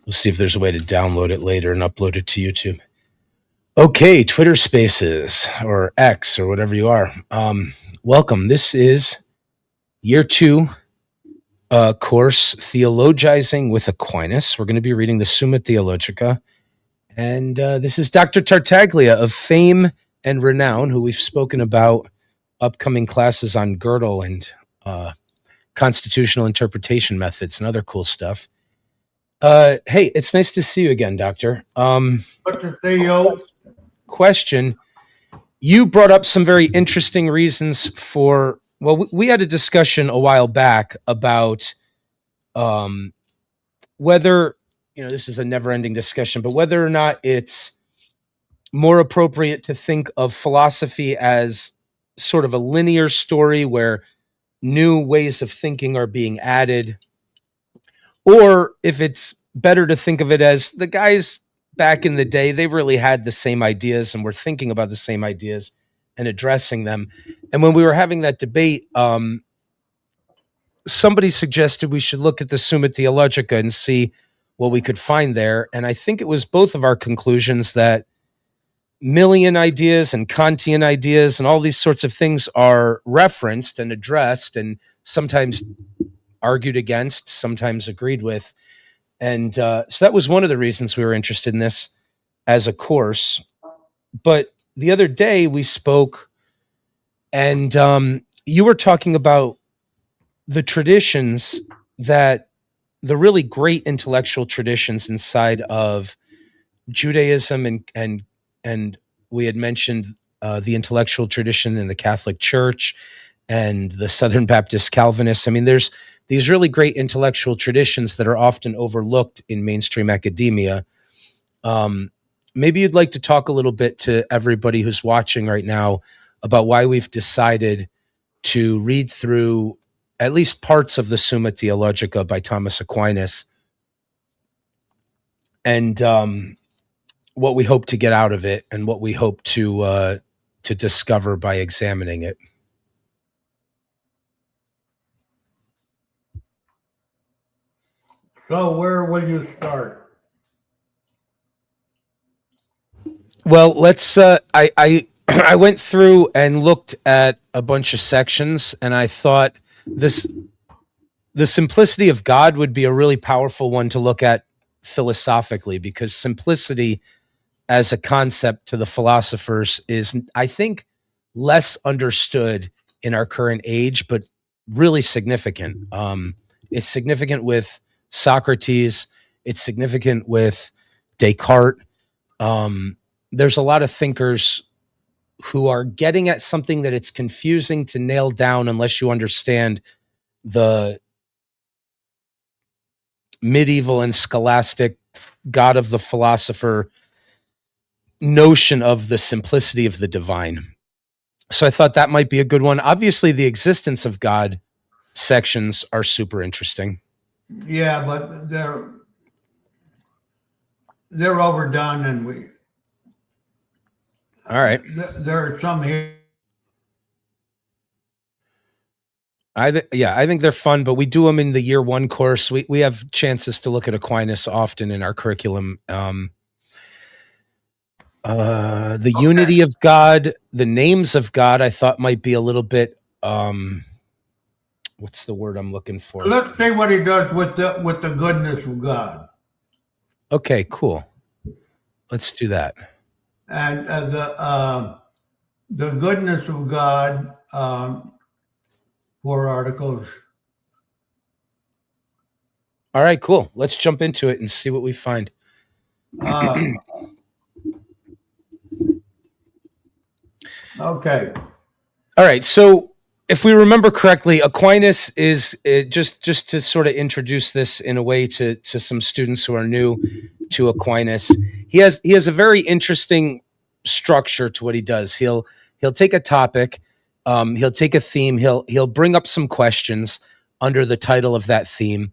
We'll see if there's a way to download it later and upload it to YouTube. Okay, Twitter Spaces or X or whatever you are. Welcome. This is year 2 course, Theologizing with Aquinas. We're going to be reading the Summa Theologica. And this is Dr. Tartaglia of fame and renown, who we've spoken about upcoming classes on Gödel and constitutional interpretation methods and other cool stuff. Hey, it's nice to see you again, Doctor. Dr. Theo. Question. You brought up some very interesting reasons for, well, we had a discussion a while back about whether, this is a never-ending discussion, but whether or not it's more appropriate to think of philosophy as sort of a linear story where new ways of thinking are being added, or if it's better to think of it as the guys back in the day, they really had the same ideas and were thinking about the same ideas and addressing them. And when we were having that debate, somebody suggested we should look at the Summa Theologica and see what we could find there. And I think it was both of our conclusions that Millian ideas and Kantian ideas and all these sorts of things are referenced and addressed and sometimes argued against, sometimes agreed with. And so that was one of the reasons we were interested in this as a course. But the other day we spoke and you were talking about the traditions, that the really great intellectual traditions inside of Judaism and we had mentioned the intellectual tradition in the Catholic Church and the Southern Baptist Calvinists. I mean, there's these really great intellectual traditions that are often overlooked in mainstream academia. Maybe you'd like to talk a little bit to everybody who's watching right now about why we've decided to read through at least parts of the Summa Theologica by Thomas Aquinas, and what we hope to get out of it and what we hope to discover by examining it. So where will you start? Well, let's. I I went through and looked at a bunch of sections, and I thought the simplicity of God would be a really powerful one to look at philosophically, because simplicity as a concept to the philosophers is, I think, less understood in our current age, but really significant. It's significant with Socrates. It's significant with Descartes. There's a lot of thinkers who are getting at something that it's confusing to nail down unless you understand the medieval and scholastic God of the philosopher notion of the simplicity of the divine. So I thought that might be a good one. Obviously, the existence of God sections are super interesting. Yeah, but they're overdone, and All right. there are some here. I think they're fun, but we do them in the year 1 course. We have chances to look at Aquinas often in our curriculum. The unity of God, the names of God, I thought might be a little bit. What's the word I'm looking for? Let's see what he does with the goodness of God. Okay, cool. Let's do that. And the goodness of God, 4 articles. All right, cool. Let's jump into it and see what we find. Okay. All right. So if we remember correctly, Aquinas is just to sort of introduce this in a way to some students who are new to Aquinas. He has a very interesting structure to what he does. He'll take a topic, he'll take a theme, he'll bring up some questions under the title of that theme,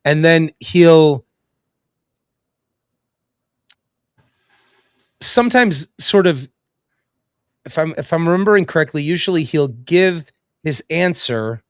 and then he'll sometimes sort of, if I'm remembering correctly, usually he'll give his answer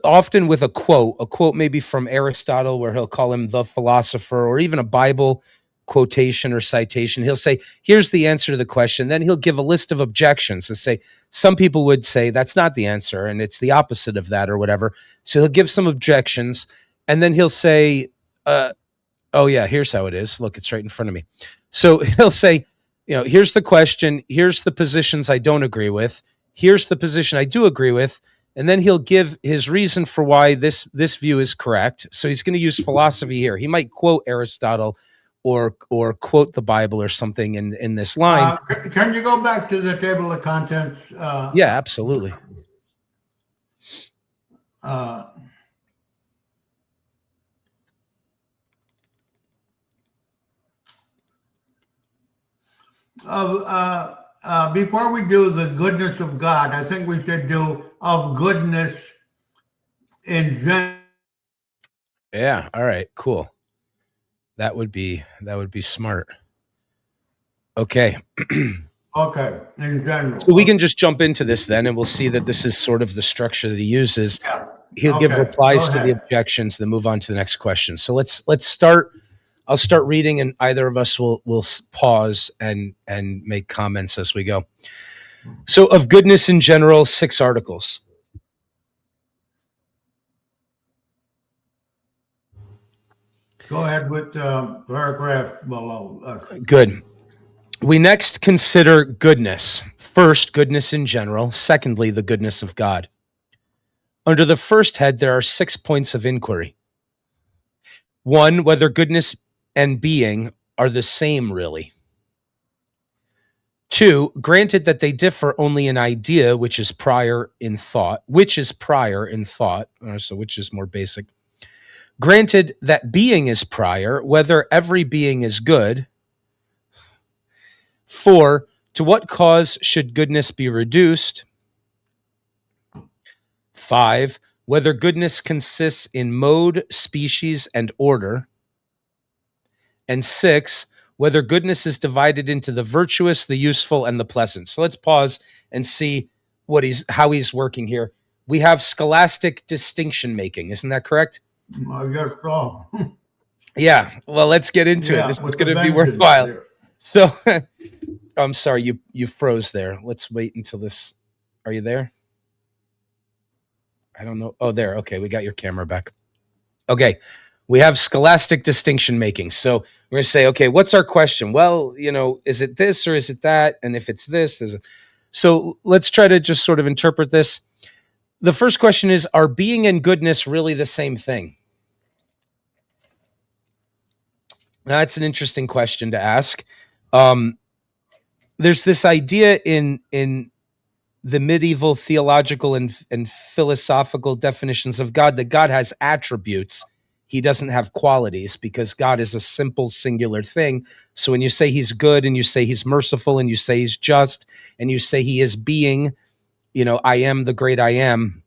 often with a quote maybe from Aristotle, where he'll call him the philosopher, or even a Bible quotation or citation. He'll say, here's the answer to the question. Then he'll give a list of objections and say, some people would say that's not the answer and it's the opposite of that or whatever. So he'll give some objections, and then he'll say, oh yeah, here's how it is. Look, it's right in front of me. So he'll say, here's the question. Here's the positions I don't agree with. Here's the position I do agree with. And then he'll give his reason for why this view is correct. So he's going to use philosophy here. He might quote Aristotle or quote the Bible or something in this line. Can you go back to the table of contents? Yeah, absolutely. Before we do the goodness of God, I think we should do of goodness in general. Yeah. All right. Cool. That would be smart. Okay. Okay, in general. So we can just jump into this then, and we'll see that this is sort of the structure that he uses. Yeah. He'll give replies to the objections, then move on to the next question. So let's start. I'll start reading, and either of us will pause and make comments as we go. So, of goodness in general, 6 articles. Go ahead with paragraph below. Good. We next consider goodness. First, goodness in general. Secondly, the goodness of God. Under the first head, there are 6 points of inquiry. 1, whether goodness and being are the same, really. 2, granted that they differ only in idea, which is prior in thought, so which is more basic. Granted that being is prior, whether every being is good. 4, to what cause should goodness be reduced? 5, whether goodness consists in mode, species, and order. And 6, whether goodness is divided into the virtuous, the useful, and the pleasant. So let's pause and see how he's working here. We have scholastic distinction making. Isn't that correct? I guess so. Yeah. Well, let's get into it. This is going to be worthwhile. There. So I'm sorry, you froze there. Let's wait until this. Are you there? I don't know. Oh, there. Okay, we got your camera back. Okay. We have scholastic distinction making. So we're going to say, okay, what's our question? Well, is it this or is it that? And if it's this, so let's try to just sort of interpret this. The first question is, are being and goodness really the same thing? Now, that's an interesting question to ask. There's this idea in the medieval theological and philosophical definitions of God that God has attributes. He doesn't have qualities, because God is a simple, singular thing. So when you say he's good, and you say he's merciful, and you say he's just, and you say he is being, I am the great I am.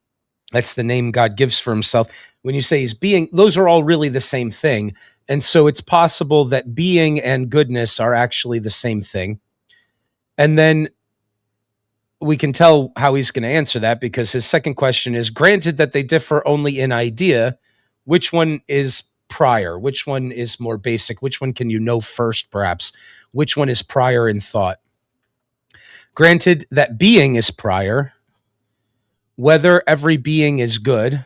That's the name God gives for himself. When you say he's being, those are all really the same thing. And so it's possible that being and goodness are actually the same thing. And then we can tell how he's going to answer that, because his second question is, granted that they differ only in idea, which one is prior? Which one is more basic? Which one can you know first, perhaps? Which one is prior in thought? Granted that being is prior, whether every being is good.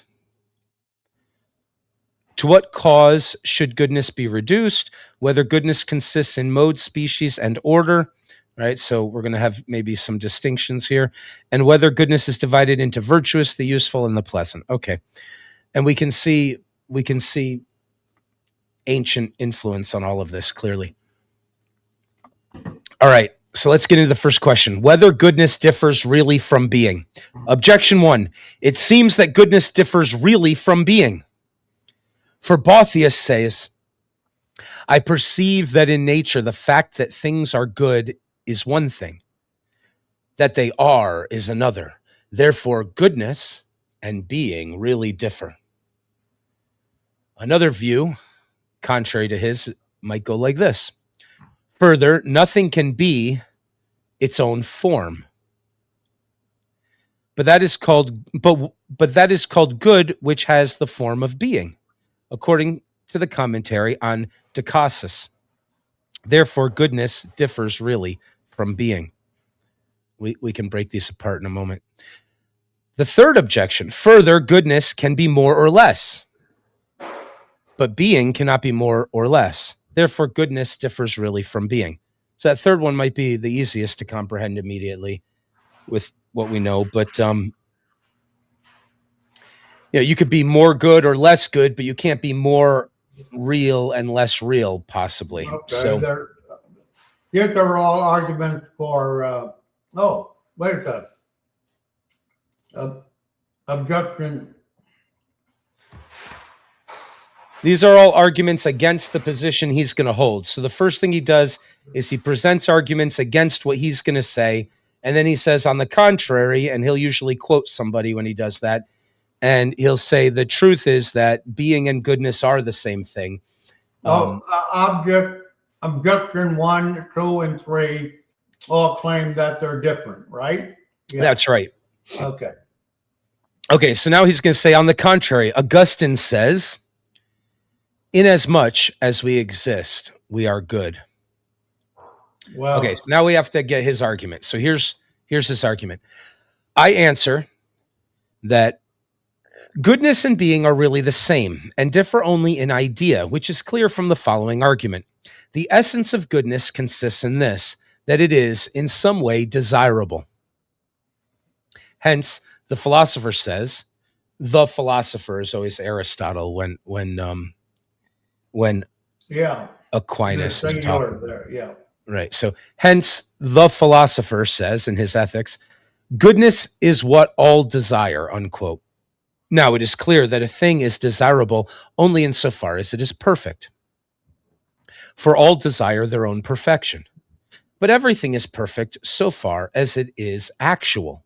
To what cause should goodness be reduced? Whether goodness consists in mode, species, and order. Right, so we're going to have maybe some distinctions here. And whether goodness is divided into virtuous, the useful, and the pleasant. Okay, and we can see ancient influence on all of this clearly. All right, so let's get into the first question. Whether goodness differs really from being. Objection 1. It seems that goodness differs really from being. For Boethius says, I perceive that in nature the fact that things are good is one thing, that they are is another. Therefore, goodness and being really differ. Another view, contrary to his, might go like this. Further, nothing can be its own form. but that is called good, which has the form of being, according to the commentary on De Causis. Therefore, goodness differs really from being. We can break these apart in a moment. The third objection: further, goodness can be more or less, but being cannot be more or less. Therefore, goodness differs really from being. So that third one might be the easiest to comprehend immediately with what we know, but you could be more good or less good, but you can't be more real and less real, possibly. Okay, So these are all arguments for. Wait a second. Objection. these are all arguments against the position he's going to hold. So the first thing he does is he presents arguments against what he's going to say, and then he says, on the contrary, and he'll usually quote somebody when he does that, and he'll say, the truth is that being and goodness are the same thing. Objection 1, 2, and 3 all claim that they're different, right? Yeah. That's right. Okay, so now he's going to say, on the contrary, Augustine says, inasmuch as we exist, we are good. Well, okay, so now we have to get his argument. So here's his argument. I answer that goodness and being are really the same and differ only in idea, which is clear from the following argument. The essence of goodness consists in this, that it is in some way desirable. Hence, the philosopher says, the philosopher is always Aristotle when Aquinas is talking. There, Right. So hence, the philosopher says in his Ethics, goodness is what all desire, unquote. Now, it is clear that a thing is desirable only insofar as it is perfect. For all desire their own perfection. But everything is perfect so far as it is actual.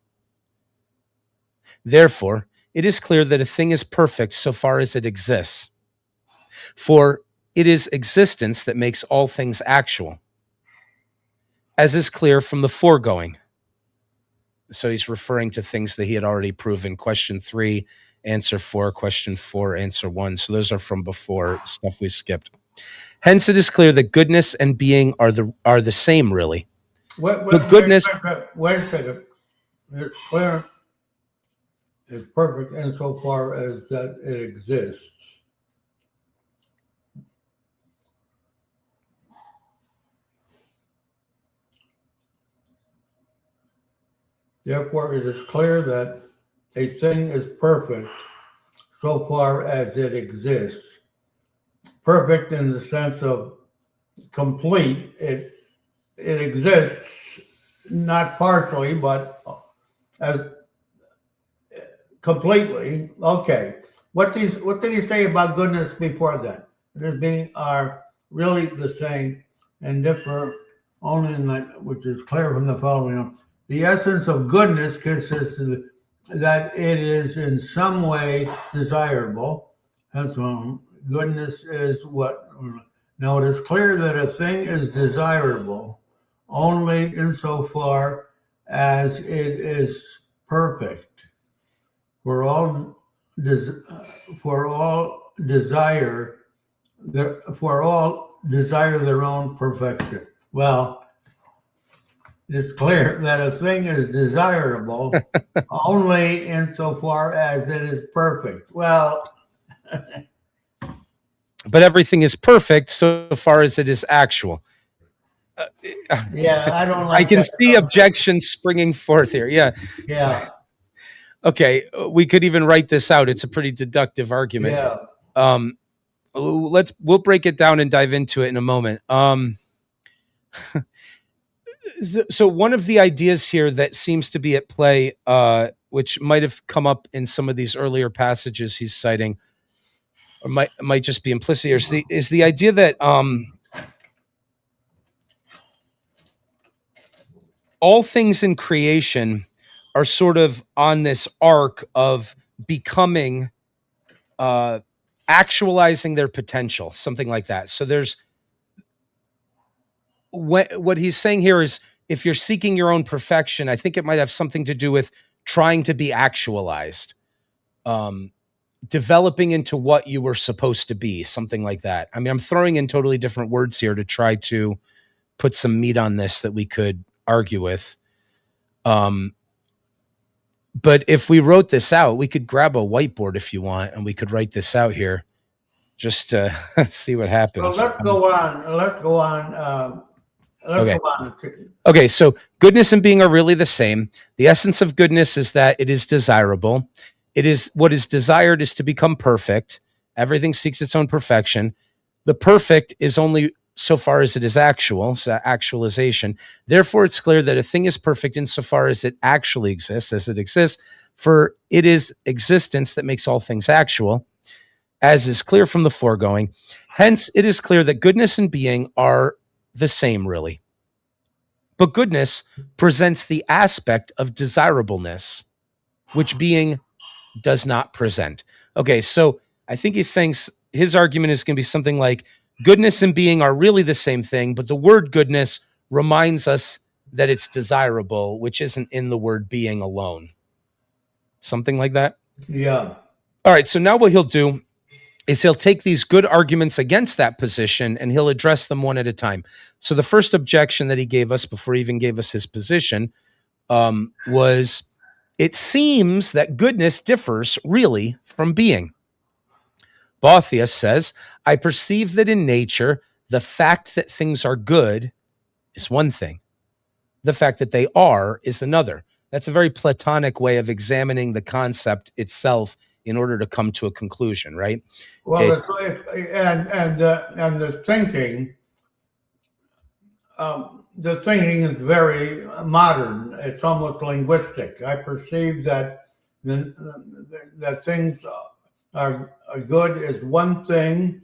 Therefore, it is clear that a thing is perfect so far as it exists. For it is existence that makes all things actual, as is clear from the foregoing. So he's referring to things that he had already proven. Question 3, answer 4, question 4, answer 1. So those are from before, stuff we skipped. Hence, it is clear that goodness and being are the same, really. Wait a second. It's clear. It's perfect insofar as that it exists. Therefore, it is clear that a thing is perfect so far as it exists. Perfect in the sense of complete. It exists not partially, but as completely. Okay. What did he say about goodness before that? That being are really the same and differ only in that, which is clear from the following. The essence of goodness consists of that it is in some way desirable. That's wrong. Goodness is what? Now, it is clear that a thing is desirable only insofar as it is perfect. For all desire their own perfection. Well, it's clear that a thing is desirable only insofar as it is perfect. Well, but everything is perfect so far as it is actual. Yeah, I don't like I can that. see objections springing forth here. Yeah. Okay, we could even write this out. It's a pretty deductive argument. Yeah. We'll break it down and dive into it in a moment. So one of the ideas here that seems to be at play, which might have come up in some of these earlier passages he's citing, or might just be implicit here, is the idea that all things in creation are sort of on this arc of becoming, actualizing their potential, something like that. So there's what he's saying here is, if you're seeking your own perfection, I think it might have something to do with trying to be actualized, developing into what you were supposed to be, something like that. I mean, I'm throwing in totally different words here to try to put some meat on this that we could argue with. But if we wrote this out, we could grab a whiteboard if you want, and we could write this out here just to see what happens. So let's go on. Let's go on. Okay. Go on. Okay, so goodness and being are really the same. The essence of goodness is that it is desirable. It is what is desired is to become perfect. Everything seeks its own perfection. The perfect is only so far as it is actual, so actualization. Therefore, it's clear that a thing is perfect insofar as it actually exists, as it exists, for it is existence that makes all things actual, as is clear from the foregoing. Hence, it is clear that goodness and being are the same, really. But goodness presents the aspect of desirableness, which being does not present. Okay, so I think he's saying his argument is going to be something like goodness and being are really the same thing, but the word goodness reminds us that it's desirable, which isn't in the word being alone. Something like that? Yeah. All right, so now what he'll do is he'll take these good arguments against that position and he'll address them one at a time. So the first objection that he gave us before he even gave us his position was, it seems that goodness differs really from being. Boethius says, I perceive that in nature, the fact that things are good is one thing. The fact that they are is another. That's a very Platonic way of examining the concept itself in order to come to a conclusion, right? Well, the thinking, is very modern. It's almost linguistic. I perceive that that things are good is one thing,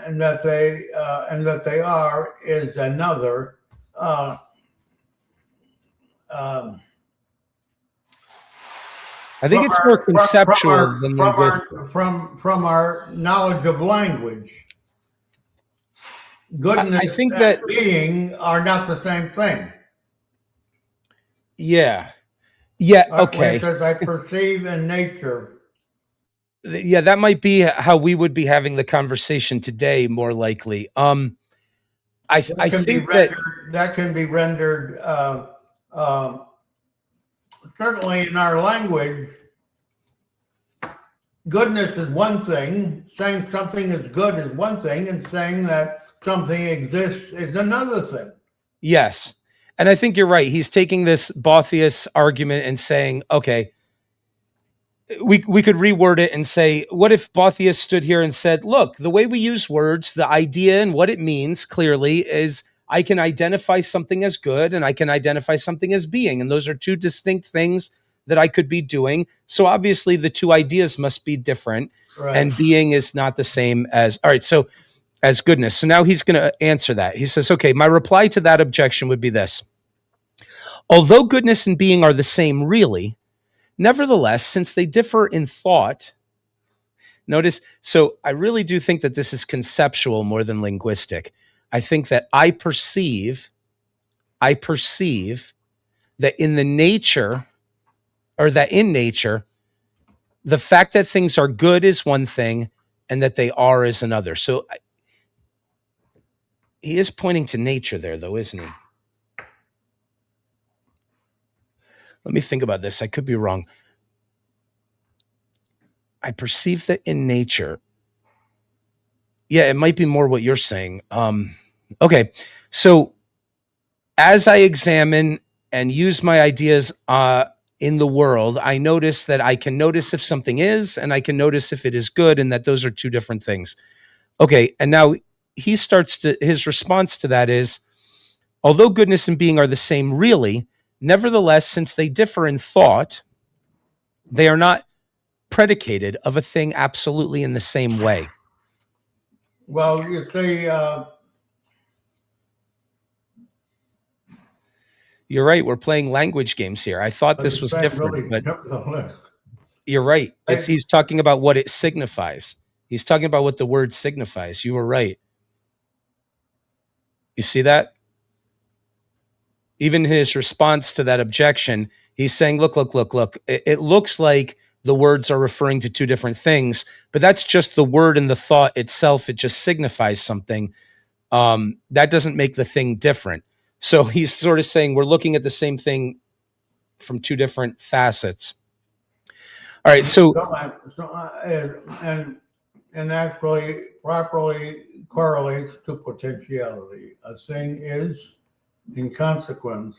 and that they are is another. I think it's more conceptual than linguistic. From our knowledge of language. Goodness I think and that being are not the same thing. Yeah. Yeah. Okay. It says, I perceive in nature. Yeah, that might be how we would be having the conversation today, more likely. I think that can be rendered certainly in our language. Goodness is one thing. Saying something is good is one thing, and saying that something exists is another thing. Yes. And I think you're right. He's taking this Boethius argument and saying, okay, we could reword it and say, what if Boethius stood here and said, look, the way we use words, the idea and what it means clearly is I can identify something as good and I can identify something as being. And those are two distinct things that I could be doing. So obviously the two ideas must be different, right? And being is not the same as, all right, so as goodness. So now he's going to answer that. He says, okay, my reply to that objection would be this. Although goodness and being are the same really, nevertheless, since they differ in thought, notice, so I really do think that this is conceptual more than linguistic. I think that I perceive that in the nature, or that in nature, the fact that things are good is one thing and that they are is another. So he is pointing to nature there, though, isn't he? Let me think about this. I could be wrong. I perceive that in nature. Yeah, it might be more what you're saying. Okay, so as I examine and use my ideas in the world, I notice that I can notice if something is, and I can notice if it is good, and that those are two different things. Okay, and now his response to that is, although goodness and being are the same really, nevertheless, since they differ in thought, they are not predicated of a thing absolutely in the same way. Well, you see, you're right. We're playing language games here. I thought this was different, but you're right. He's talking about what it signifies. He's talking about what the word signifies. You were right. You see that? Even in his response to that objection, he's saying, look. It looks like the words are referring to two different things, but that's just the word and the thought itself. It just signifies something. That doesn't make the thing different. So he's sort of saying we're looking at the same thing from two different facets. All right, and actually properly correlates to potentiality. A thing is, in consequence,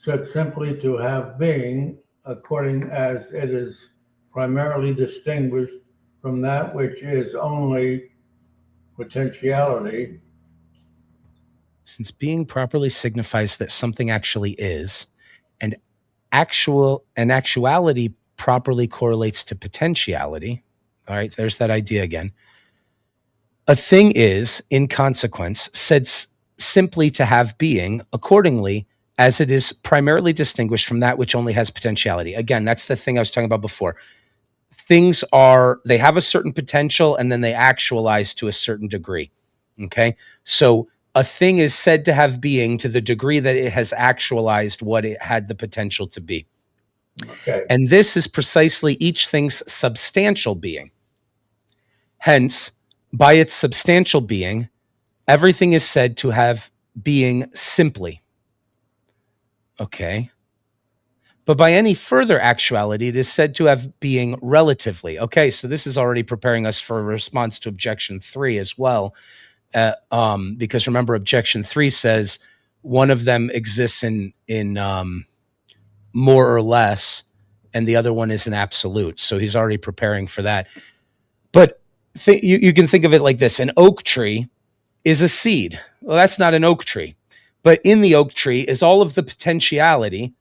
said simply to have being, according as it is primarily distinguished from that which is only potentiality. Since being properly signifies that something actually is, and actuality properly correlates to potentiality. All right, there's that idea again. A thing is, in consequence, said simply to have being, accordingly, as it is primarily distinguished from that which only has potentiality. Again, that's the thing I was talking about before. Things they have a certain potential and then they actualize to a certain degree. Okay. So a thing is said to have being to the degree that it has actualized what it had the potential to be. Okay. And this is precisely each thing's substantial being. Hence, by its substantial being, everything is said to have being simply. Okay. But by any further actuality, it is said to have being relatively. Okay, so this is already preparing us for a response to objection 3 as well. Because remember, objection 3 says one of them exists in more or less, and the other one is an absolute. So he's already preparing for that. But you can think of it like this: an oak tree is a seed. Well, that's not an oak tree, but in the oak tree is all of the potentiality.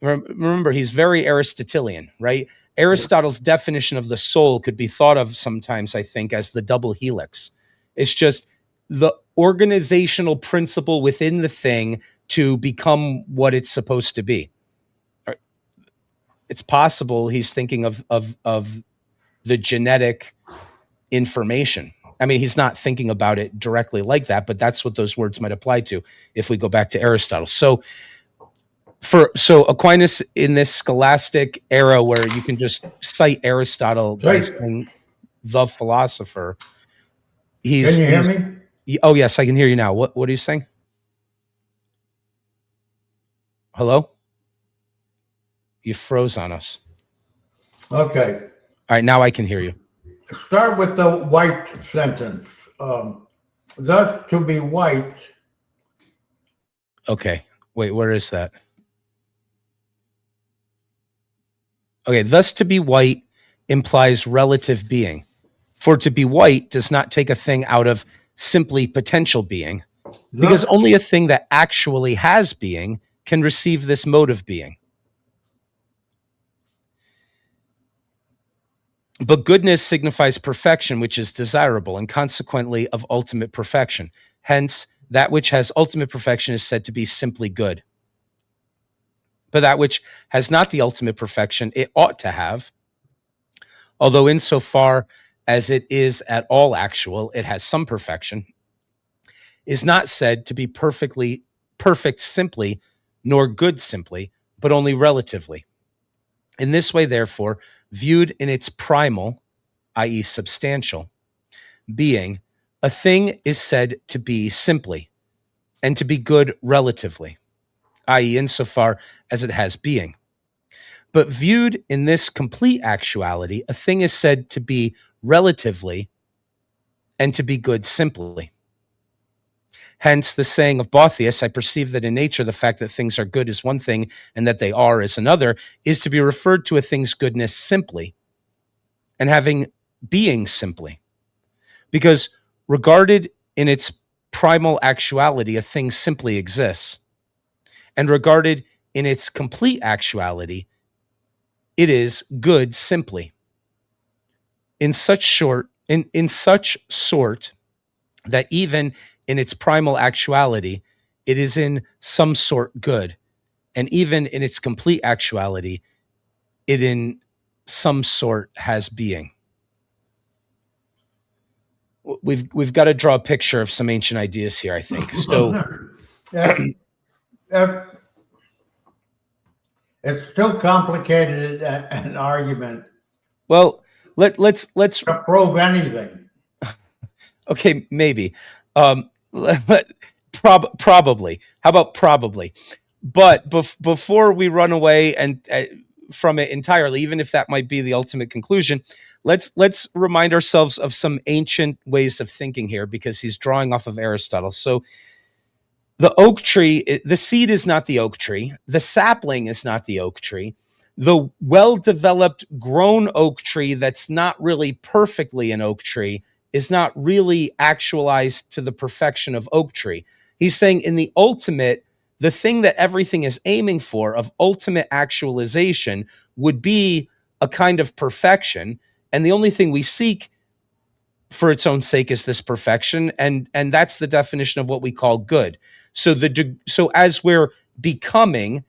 Remember, he's very Aristotelian, right? Aristotle's definition of the soul could be thought of sometimes, I think, as the double helix. It's just the organizational principle within the thing to become what it's supposed to be. It's possible he's thinking of the genetic information. I mean, he's not thinking about it directly like that, but that's what those words might apply to if we go back to Aristotle. So Aquinas, in this scholastic era where you can just cite Aristotle by saying the philosopher, Can you hear me? Oh yes, I can hear you now. What are you saying? Hello? You froze on us. Okay. All right, now I can hear you. Start with the white sentence. Thus, to be white. Okay. Wait, where is that? Okay, thus to be white implies relative being. For to be white does not take a thing out of simply potential being, because only a thing that actually has being can receive this mode of being. But goodness signifies perfection, which is desirable, and consequently of ultimate perfection. Hence, that which has ultimate perfection is said to be simply good. But that which has not the ultimate perfection, it ought to have, although insofar as it is at all actual, it has some perfection, is not said to be perfect simply, nor good simply, but only relatively. In this way, therefore, viewed in its primal, i.e., substantial, being, a thing is said to be simply, and to be good relatively, i.e., insofar as it has being. But viewed in this complete actuality, a thing is said to be relatively and to be good simply. Hence, the saying of Boethius, I perceive that in nature the fact that things are good is one thing and that they are is another, is to be referred to a thing's goodness simply and having being simply. Because regarded in its primal actuality, a thing simply exists. And regarded in its complete actuality, it is good simply. In such sort that even in its primal actuality, it is in some sort good. And even in its complete actuality, it in some sort has being. We've got to draw a picture of some ancient ideas here, I think. So It's too complicated an argument Well, let's to prove anything. okay, maybe. Probably. How about probably? But before we run away and from it entirely, even if that might be the ultimate conclusion, let's remind ourselves of some ancient ways of thinking here, because he's drawing off of Aristotle. So the oak tree, the seed is not the oak tree. The sapling is not the oak tree. The well-developed grown oak tree that's not really perfectly an oak tree is not really actualized to the perfection of oak tree. He's saying in the ultimate, the thing that everything is aiming for of ultimate actualization would be a kind of perfection. And the only thing we seek for its own sake is this perfection. And that's the definition of what we call good. So as we're becoming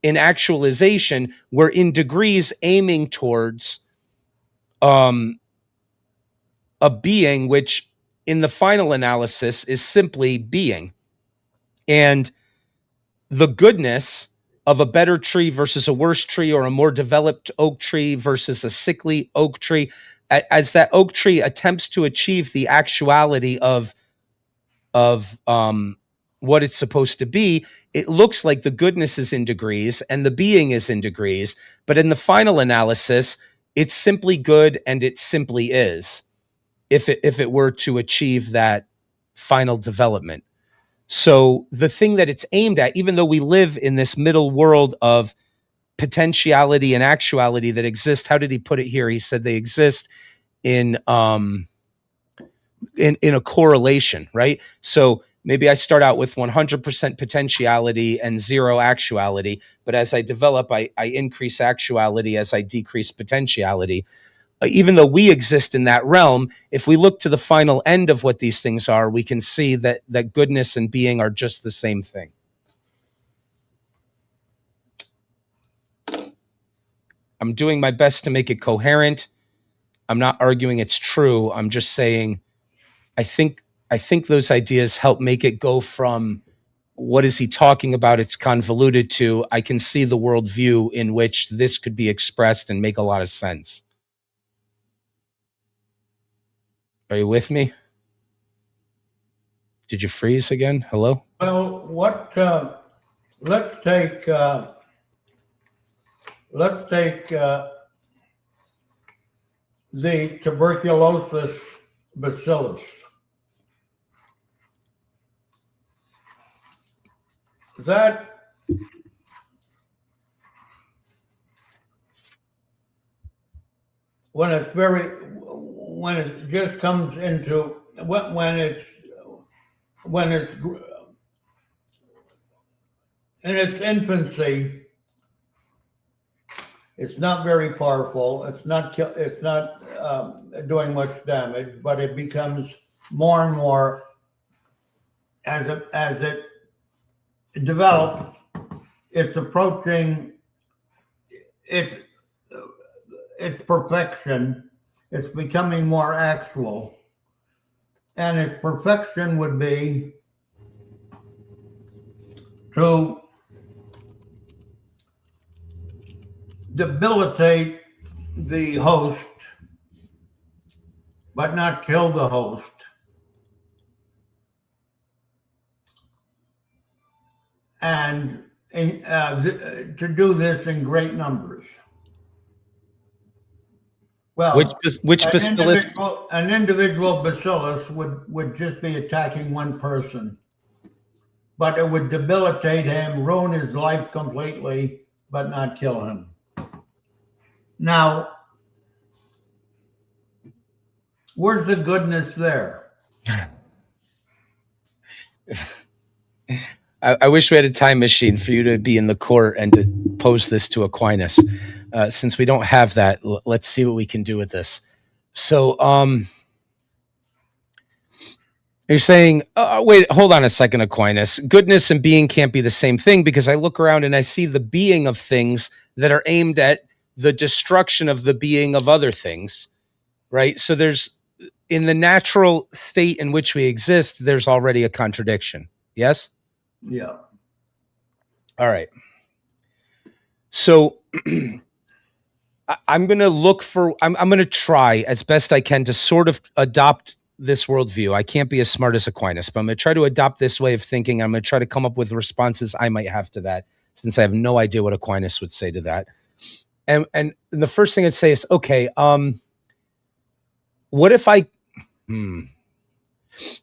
in actualization, we're in degrees aiming towards a being which in the final analysis is simply being. And the goodness of a better tree versus a worse tree, or a more developed oak tree versus a sickly oak tree, as that oak tree attempts to achieve the actuality of what it's supposed to be, it looks like the goodness is in degrees and the being is in degrees, but in the final analysis, it's simply good and it simply is, if it were to achieve that final development. So the thing that it's aimed at, even though we live in this middle world of potentiality and actuality that exist, how did he put it here? He said they exist in a correlation, right? So maybe I start out with 100% potentiality and zero actuality, but as I develop, I increase actuality as I decrease potentiality. Even though we exist in that realm, if we look to the final end of what these things are, we can see that goodness and being are just the same thing. I'm doing my best to make it coherent. I'm not arguing it's true. I'm just saying I think those ideas help make it go from what is he talking about, it's convoluted, to I can see the worldview in which this could be expressed and make a lot of sense. Are you with me? Did you freeze again? Hello? Well, let's take the tuberculosis bacillus. That when it just comes into when it's in its infancy, it's not very powerful. It's not doing much damage, but it becomes more and more as it develops. It's approaching its perfection. It's becoming more actual, and its perfection would be to debilitate the host, but not kill the host. And to do this in great numbers. Well, which bacillus? An individual bacillus would just be attacking one person, but it would debilitate him, ruin his life completely, but not kill him. Now, where's the goodness there? I wish we had a time machine for you to be in the court and to pose this to Aquinas. Since we don't have that, let's see what we can do with this. So, you're saying, wait, hold on a second, Aquinas. Goodness and being can't be the same thing, because I look around and I see the being of things that are aimed at the destruction of the being of other things, right? So there's, in the natural state in which we exist, there's already a contradiction. Yes? Yeah. All right. So I'm going to I'm going to try as best I can to sort of adopt this worldview. I can't be as smart as Aquinas, but I'm going to try to adopt this way of thinking. I'm going to try to come up with responses I might have to that, since I have no idea what Aquinas would say to that. And the first thing I'd say is, okay, what if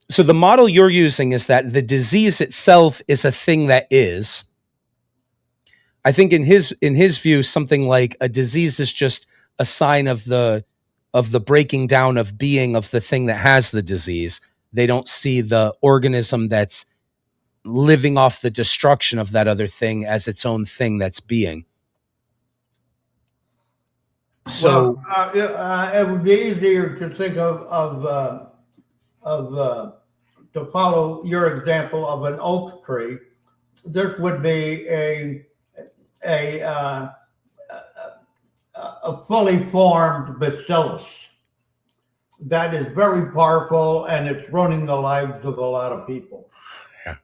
so the model you're using is that the disease itself is a thing that is. I think in his view, something like a disease is just a sign of the breaking down of being of the thing that has the disease. They don't see the organism that's living off the destruction of that other thing as its own thing that's being. So it would be easier to think to follow your example of an oak tree. This would be a fully formed bacillus that is very powerful, and it's ruining the lives of a lot of people. Yeah.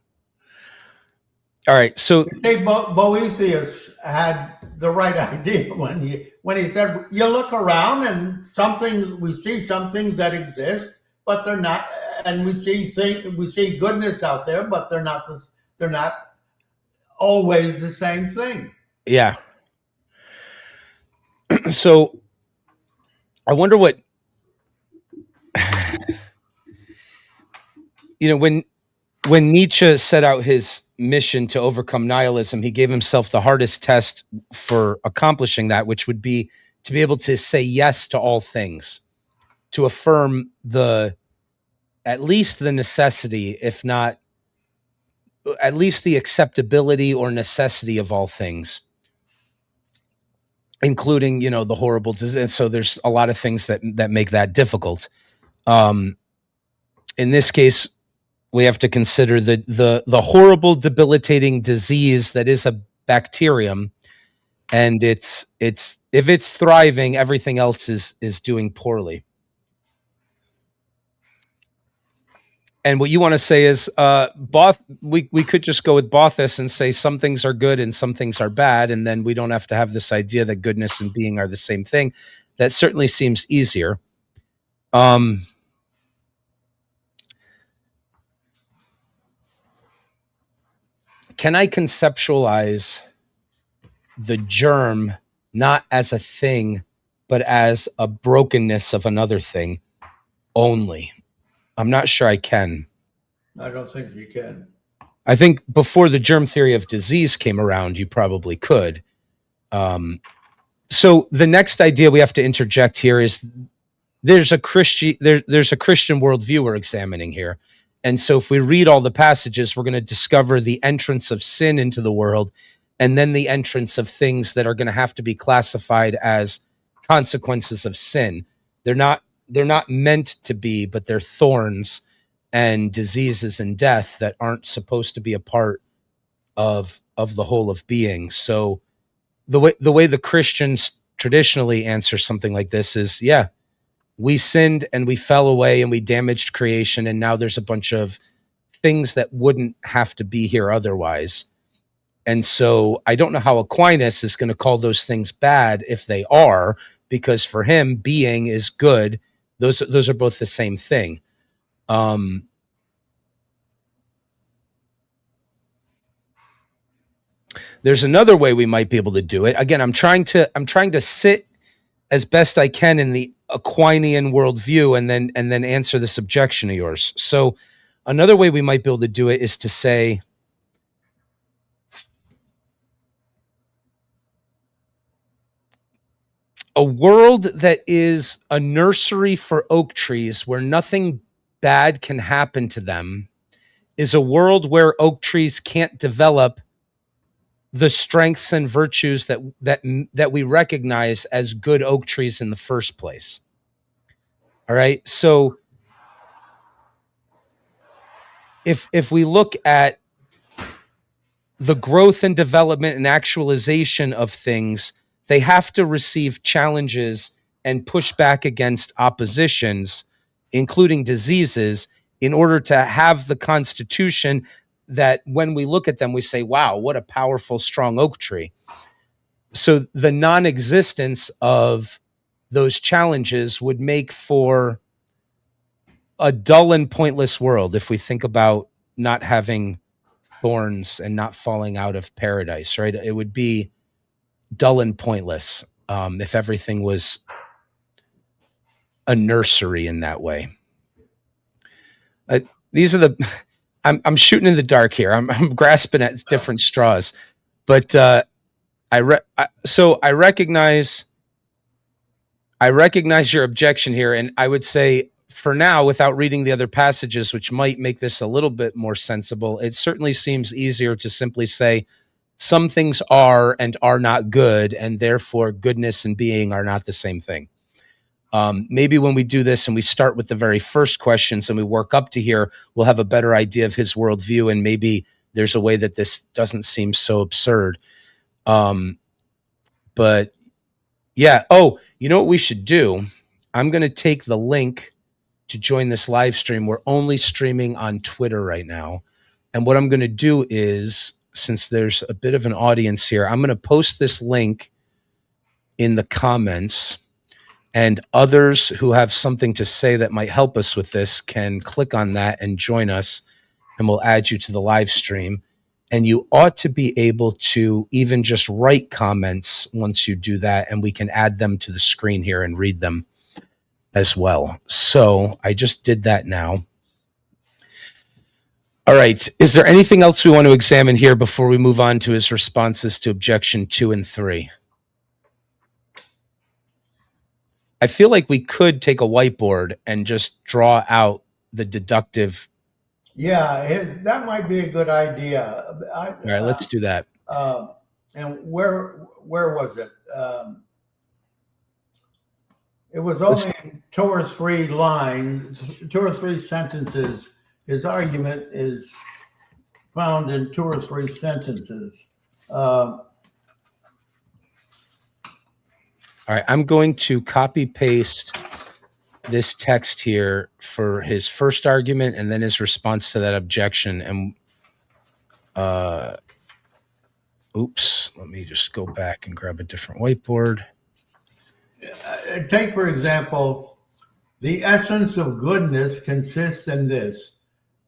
All right. So Boethius had the right idea when he said, you look around and we see some things that exist, but they're not, and we see goodness out there, but they're not always the same thing. Yeah. So I wonder what, when Nietzsche set out his mission to overcome nihilism, he gave himself the hardest test for accomplishing that, which would be to be able to say yes to all things, to affirm at least the necessity, if not at least the acceptability or necessity of all things, including, the horrible disease. So there's a lot of things that make that difficult. In this case, we have to consider the horrible, debilitating disease that is a bacterium, and if it's thriving, everything else is doing poorly. And what you want to say is, we could just go with Bothus and say some things are good and some things are bad, and then we don't have to have this idea that goodness and being are the same thing. That certainly seems easier. Can I conceptualize the germ not as a thing, but as a brokenness of another thing only? I'm not sure I can. I don't think you can. I think before the germ theory of disease came around, you probably could. So the next idea we have to interject here is there's a Christian worldview we're examining here. And so if we read all the passages, we're going to discover the entrance of sin into the world, and then the entrance of things that are going to have to be classified as consequences of sin. They're not meant to be, but they're thorns and diseases and death that aren't supposed to be a part of the whole of being. So the way the Christians traditionally answer something like this is, yeah, we sinned and we fell away and we damaged creation, and now there's a bunch of things that wouldn't have to be here otherwise. And so I don't know how Aquinas is going to call those things bad if they are, because for him, being is good. Those are both the same thing. There's another way we might be able to do it. Again, I'm trying to sit as best I can in the Aquinian worldview, and then answer this objection of yours. So another way we might be able to do it is to say, a world that is a nursery for oak trees where nothing bad can happen to them is a world where oak trees can't develop the strengths and virtues that we recognize as good oak trees in the first place. All right. So if we look at the growth and development and actualization of things, they have to receive challenges and push back against oppositions, including diseases, in order to have the constitution that when we look at them, we say, wow, what a powerful, strong oak tree. So the non-existence of those challenges would make for a dull and pointless world if we think about not having thorns and not falling out of paradise, right? It would be dull and pointless if everything was a nursery in that way. These are the I'm shooting in the dark here. I'm grasping at different straws, but so I recognize your objection here, and I would say for now, without reading the other passages, which might make this a little bit more sensible, it certainly seems easier to simply say some things are and are not good, and therefore goodness and being are not the same thing. Maybe when we do this and we start with the very first questions and we work up to here, we'll have a better idea of his worldview, and maybe there's a way that this doesn't seem so absurd. But yeah. Oh, you know what we should do? I'm going to take the link to join this live stream. We're only streaming on Twitter right now. And what I'm going to do is, since there's a bit of an audience here, I'm going to post this link in the comments, and others who have something to say that might help us with this can click on that and join us, and we'll add you to the live stream. And you ought to be able to even just write comments once you do that, and we can add them to the screen here and read them as well. So I just did that now. All right. Is there anything else we want to examine here before we move on to his responses to objection 2 and 3? I feel like we could take a whiteboard and just draw out the deductive. Yeah, that might be a good idea. All right, let's do that. And where was it? It was only in 2 or 3 lines, 2 or 3 sentences. His argument is found in 2 or 3 sentences. All right, I'm going to copy paste this text here for his first argument and then his response to that objection. And oops, let me just go back and grab a different whiteboard. Take, for example, the essence of goodness consists in this,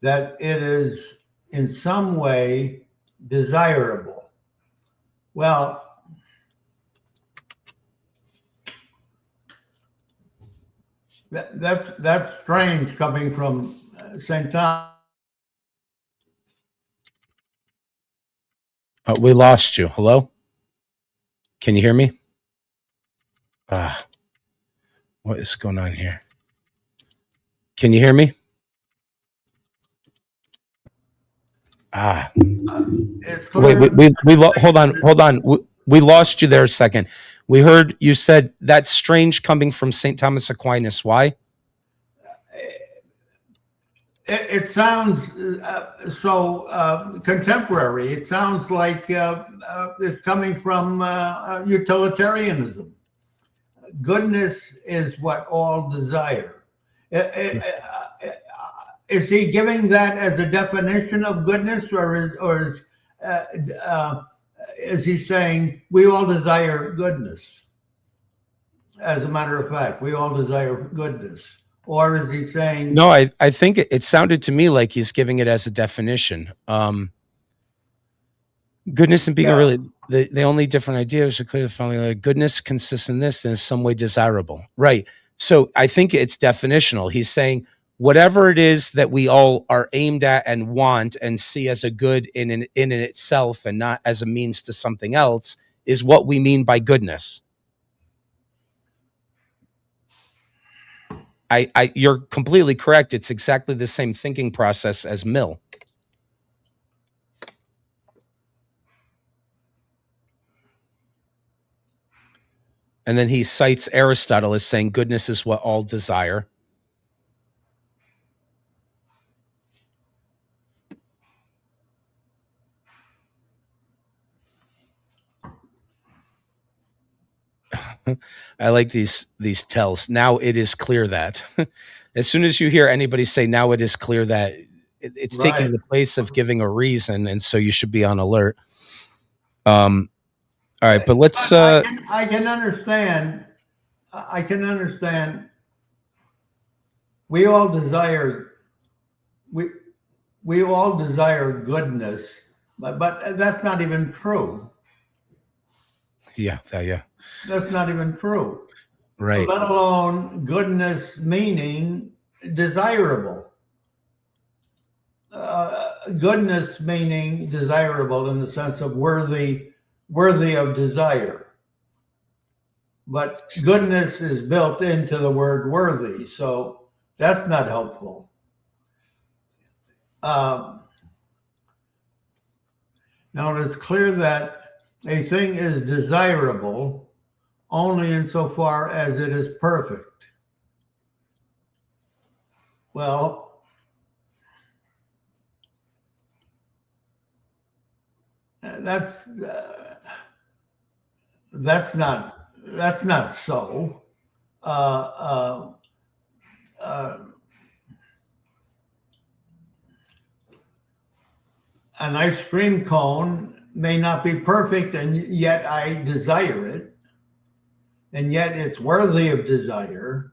that it is in some way desirable. Well, that's strange coming from St. Thomas. We lost you. Hello? Can you hear me? What is going on here? Can you hear me? Wait, hold on. We lost you there a second. We heard you said that's strange coming from St. Thomas Aquinas. Why? It sounds so contemporary. It sounds like it's coming from utilitarianism. Goodness is what all desire. Is he giving that as a definition of goodness, or is he saying we all desire goodness? As a matter of fact, we all desire goodness. Or is he saying... No, I think it sounded to me like he's giving it as a definition. Goodness and being are really the only different ideas are clear the following. Like, goodness consists in this and is some way desirable. Right. So I think it's definitional. He's saying whatever it is that we all are aimed at and want and see as a good in itself and not as a means to something else is what we mean by goodness. You're completely correct. It's exactly the same thinking process as Mill. And then he cites Aristotle as saying goodness is what all desire. I like these tells. Now it is clear that. As soon as you hear anybody say now it is clear that, it's right. Taking the place of giving a reason, and so you should be on alert. All right, but let's. I can understand. I can understand. We all desire. We we all desire goodness, but that's not even true. Yeah, yeah, That's not even true. right. Let alone goodness meaning desirable. Goodness meaning desirable in the sense of worthy of desire. But goodness is built into the word worthy, so that's not helpful. Now it's clear that a thing is desirable only insofar as it is perfect. Well, that's not so. Uh, uh, an ice cream cone may not be perfect, and yet I desire it, and yet it's worthy of desire.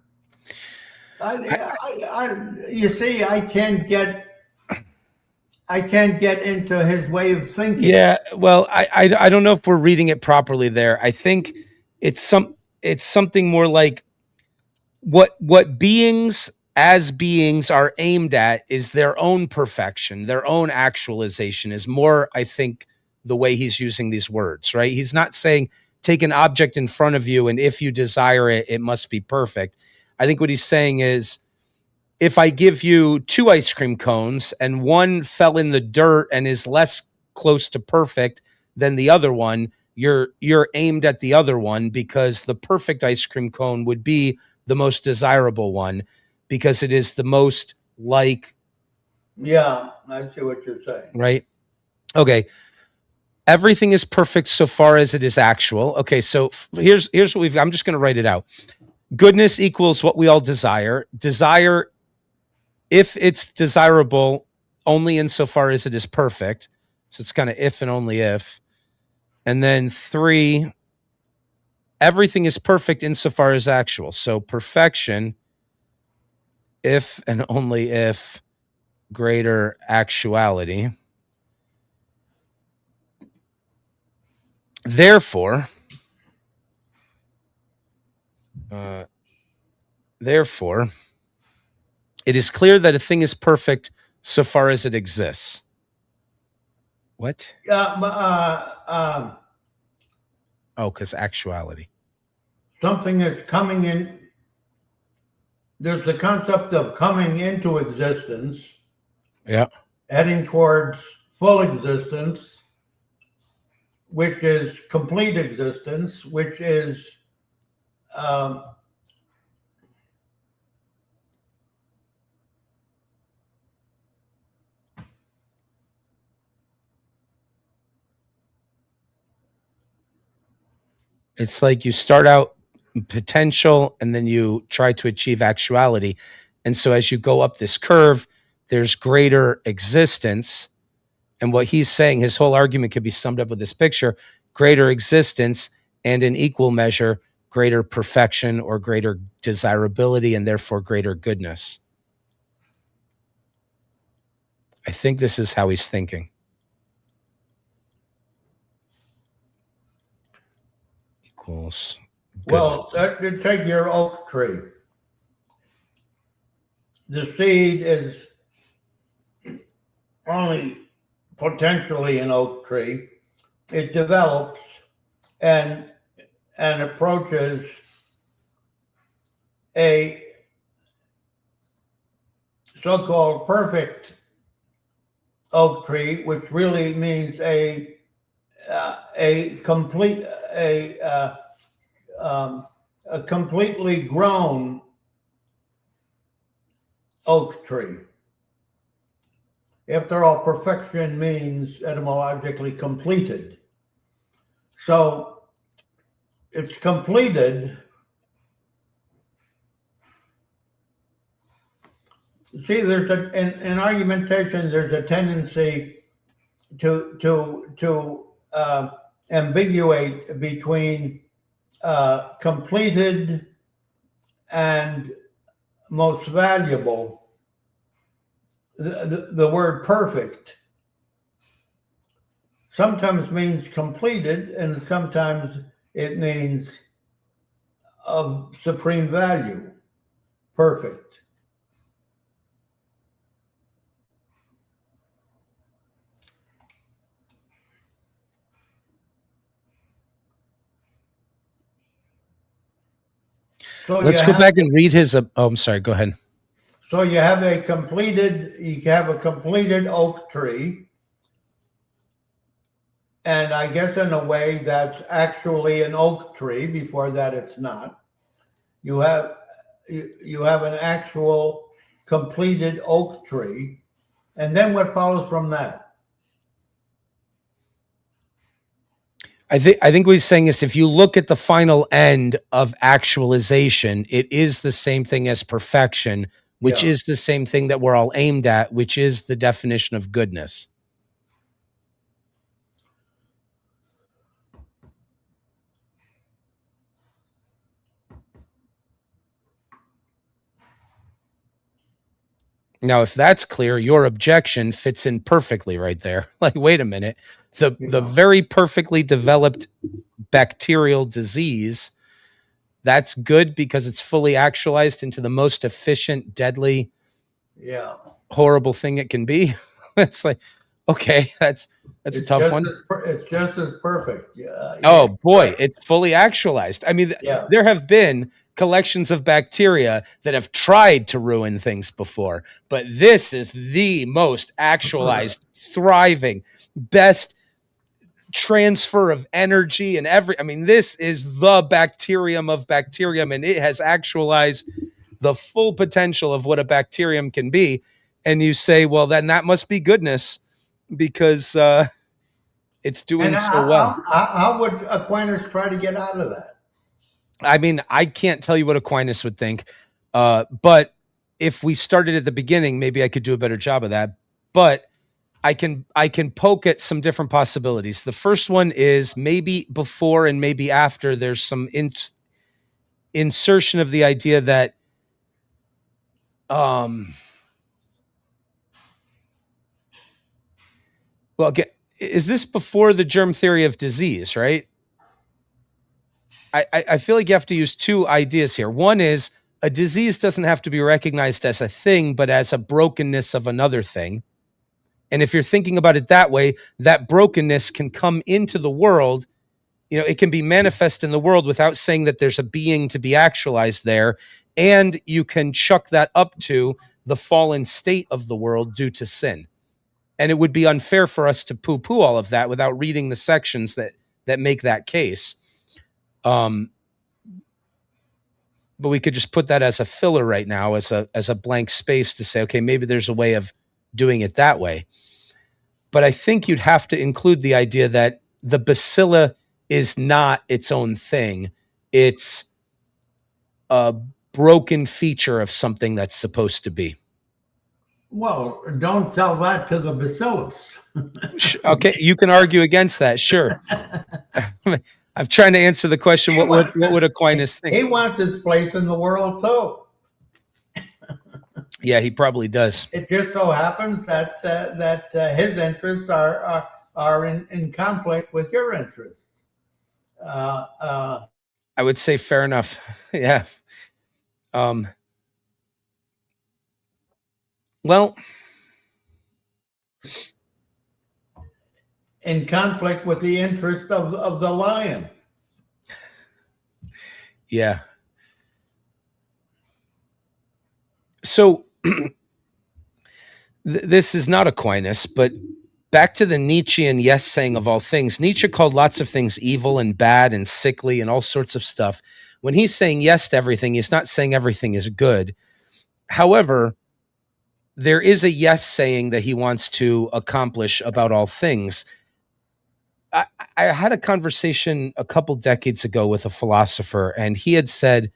You see, I can't get into his way of thinking. Yeah, well, I don't know if we're reading it properly there. I think it's something more like what beings as beings are aimed at is their own perfection, their own actualization is more, I think, the way he's using these words, right? He's not saying take an object in front of you and if you desire it, it must be perfect. I think what he's saying is if I give you two ice cream cones and one fell in the dirt and is less close to perfect than the other one, you're aimed at the other one because the perfect ice cream cone would be the most desirable one because it is the most like. Yeah, I see what you're saying. Right. Okay. Everything is perfect so far as it is actual. Okay, so here's what I'm just going to write it out. Goodness equals what we all desire. Desire, if it's desirable, only insofar as it is perfect. So it's kind of if and only if. And then 3, everything is perfect insofar as actual. So perfection, if and only if greater actuality. Therefore, it is clear that a thing is perfect so far as it exists. What? Oh, because actuality. Something that's coming in. There's the concept of coming into existence. Yeah. Heading towards full existence, which is complete existence, which is it's like you start out potential and then you try to achieve actuality. And so as you go up this curve, there's greater existence. And what he's saying, his whole argument could be summed up with this picture: greater existence and in equal measure, greater perfection or greater desirability and therefore greater goodness. I think this is how he's thinking. Equals goodness. well, you take your oak tree. The seed is only potentially an oak tree. It develops and approaches a so-called perfect oak tree, which really means a completely grown oak tree. After all, perfection means etymologically completed. So it's completed. See, there's in argumentation, there's a tendency to ambiguate between completed and most valuable. The word perfect sometimes means completed, and sometimes it means of supreme value, perfect. So Let's go back and read his. Oh, I'm sorry. Go ahead. So you have a completed oak tree, and I guess in a way that's actually an oak tree. Before that, it's not. You have an actual completed oak tree, and then what follows from that? I think what he's saying is if you look at the final end of actualization, it is the same thing as perfection, which Yeah. is the same thing that we're all aimed at, which is the definition of goodness. Now, if that's clear, your objection fits in perfectly right there. Like, wait a minute. The very perfectly developed bacterial disease, that's good because it's fully actualized into the most efficient, deadly, horrible thing it can be. It's like, okay, that's a tough one. It's just as perfect. Yeah. Oh boy, it's fully actualized. I mean, there have been collections of bacteria that have tried to ruin things before, but this is the most actualized, thriving, best transfer of energy and I mean, this is the bacterium of bacterium, and it has actualized the full potential of what a bacterium can be. And you say, well, then that must be goodness because it's doing so well. How would Aquinas try to get out of that? I mean, I can't tell you what Aquinas would think, but if we started at the beginning, maybe I could do a better job of that. But I can poke at some different possibilities. The first one is maybe before and maybe after there's some insertion of the idea that well, is this before the germ theory of disease, right? I feel like you have to use two ideas here. One is a disease doesn't have to be recognized as a thing, but as a brokenness of another thing. And if you're thinking about it that way, that brokenness can come into the world. You know, it can be manifest in the world without saying that there's a being to be actualized there. And you can chuck that up to the fallen state of the world due to sin. And it would be unfair for us to poo-poo all of that without reading the sections that make that case. But we could just put that as a filler right now, as a blank space to say, okay, maybe there's a way of doing it that way. But I think you'd have to include the idea that the bacilla is not its own thing. It's a broken feature of something that's supposed to be. Well, don't tell that to the bacillus. Okay, you can argue against that, sure. I'm trying to answer the question, what would Aquinas think? He wants his place in the world too. Yeah, he probably does. It just so happens that his interests are in conflict with your interests. I would say fair enough. Yeah. Well, in conflict with the interest of the lion. Yeah. So this is not Aquinas, but back to the Nietzschean yes saying of all things. Nietzsche called lots of things evil and bad and sickly and all sorts of stuff. When he's saying yes to everything, he's not saying everything is good. However, there is a yes saying that he wants to accomplish about all things. I had a conversation a couple decades ago with a philosopher, and he had said,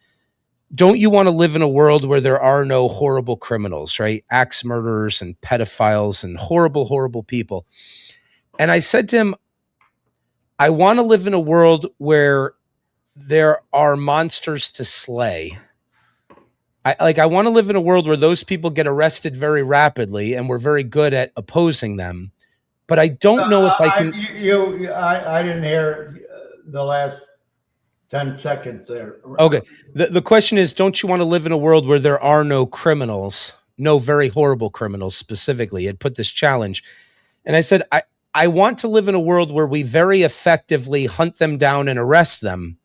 don't you want to live in a world where there are no horrible criminals, right? Axe murderers and pedophiles and horrible, horrible people. And I said to him, I want to live in a world where there are monsters to slay. I want to live in a world where those people get arrested very rapidly and we're very good at opposing them. But I don't know if I can. I didn't hear the last 10 seconds there. Okay. The question is, don't you want to live in a world where there are no criminals, no very horrible criminals specifically? It put this challenge. And I said, I want to live in a world where we very effectively hunt them down and arrest them.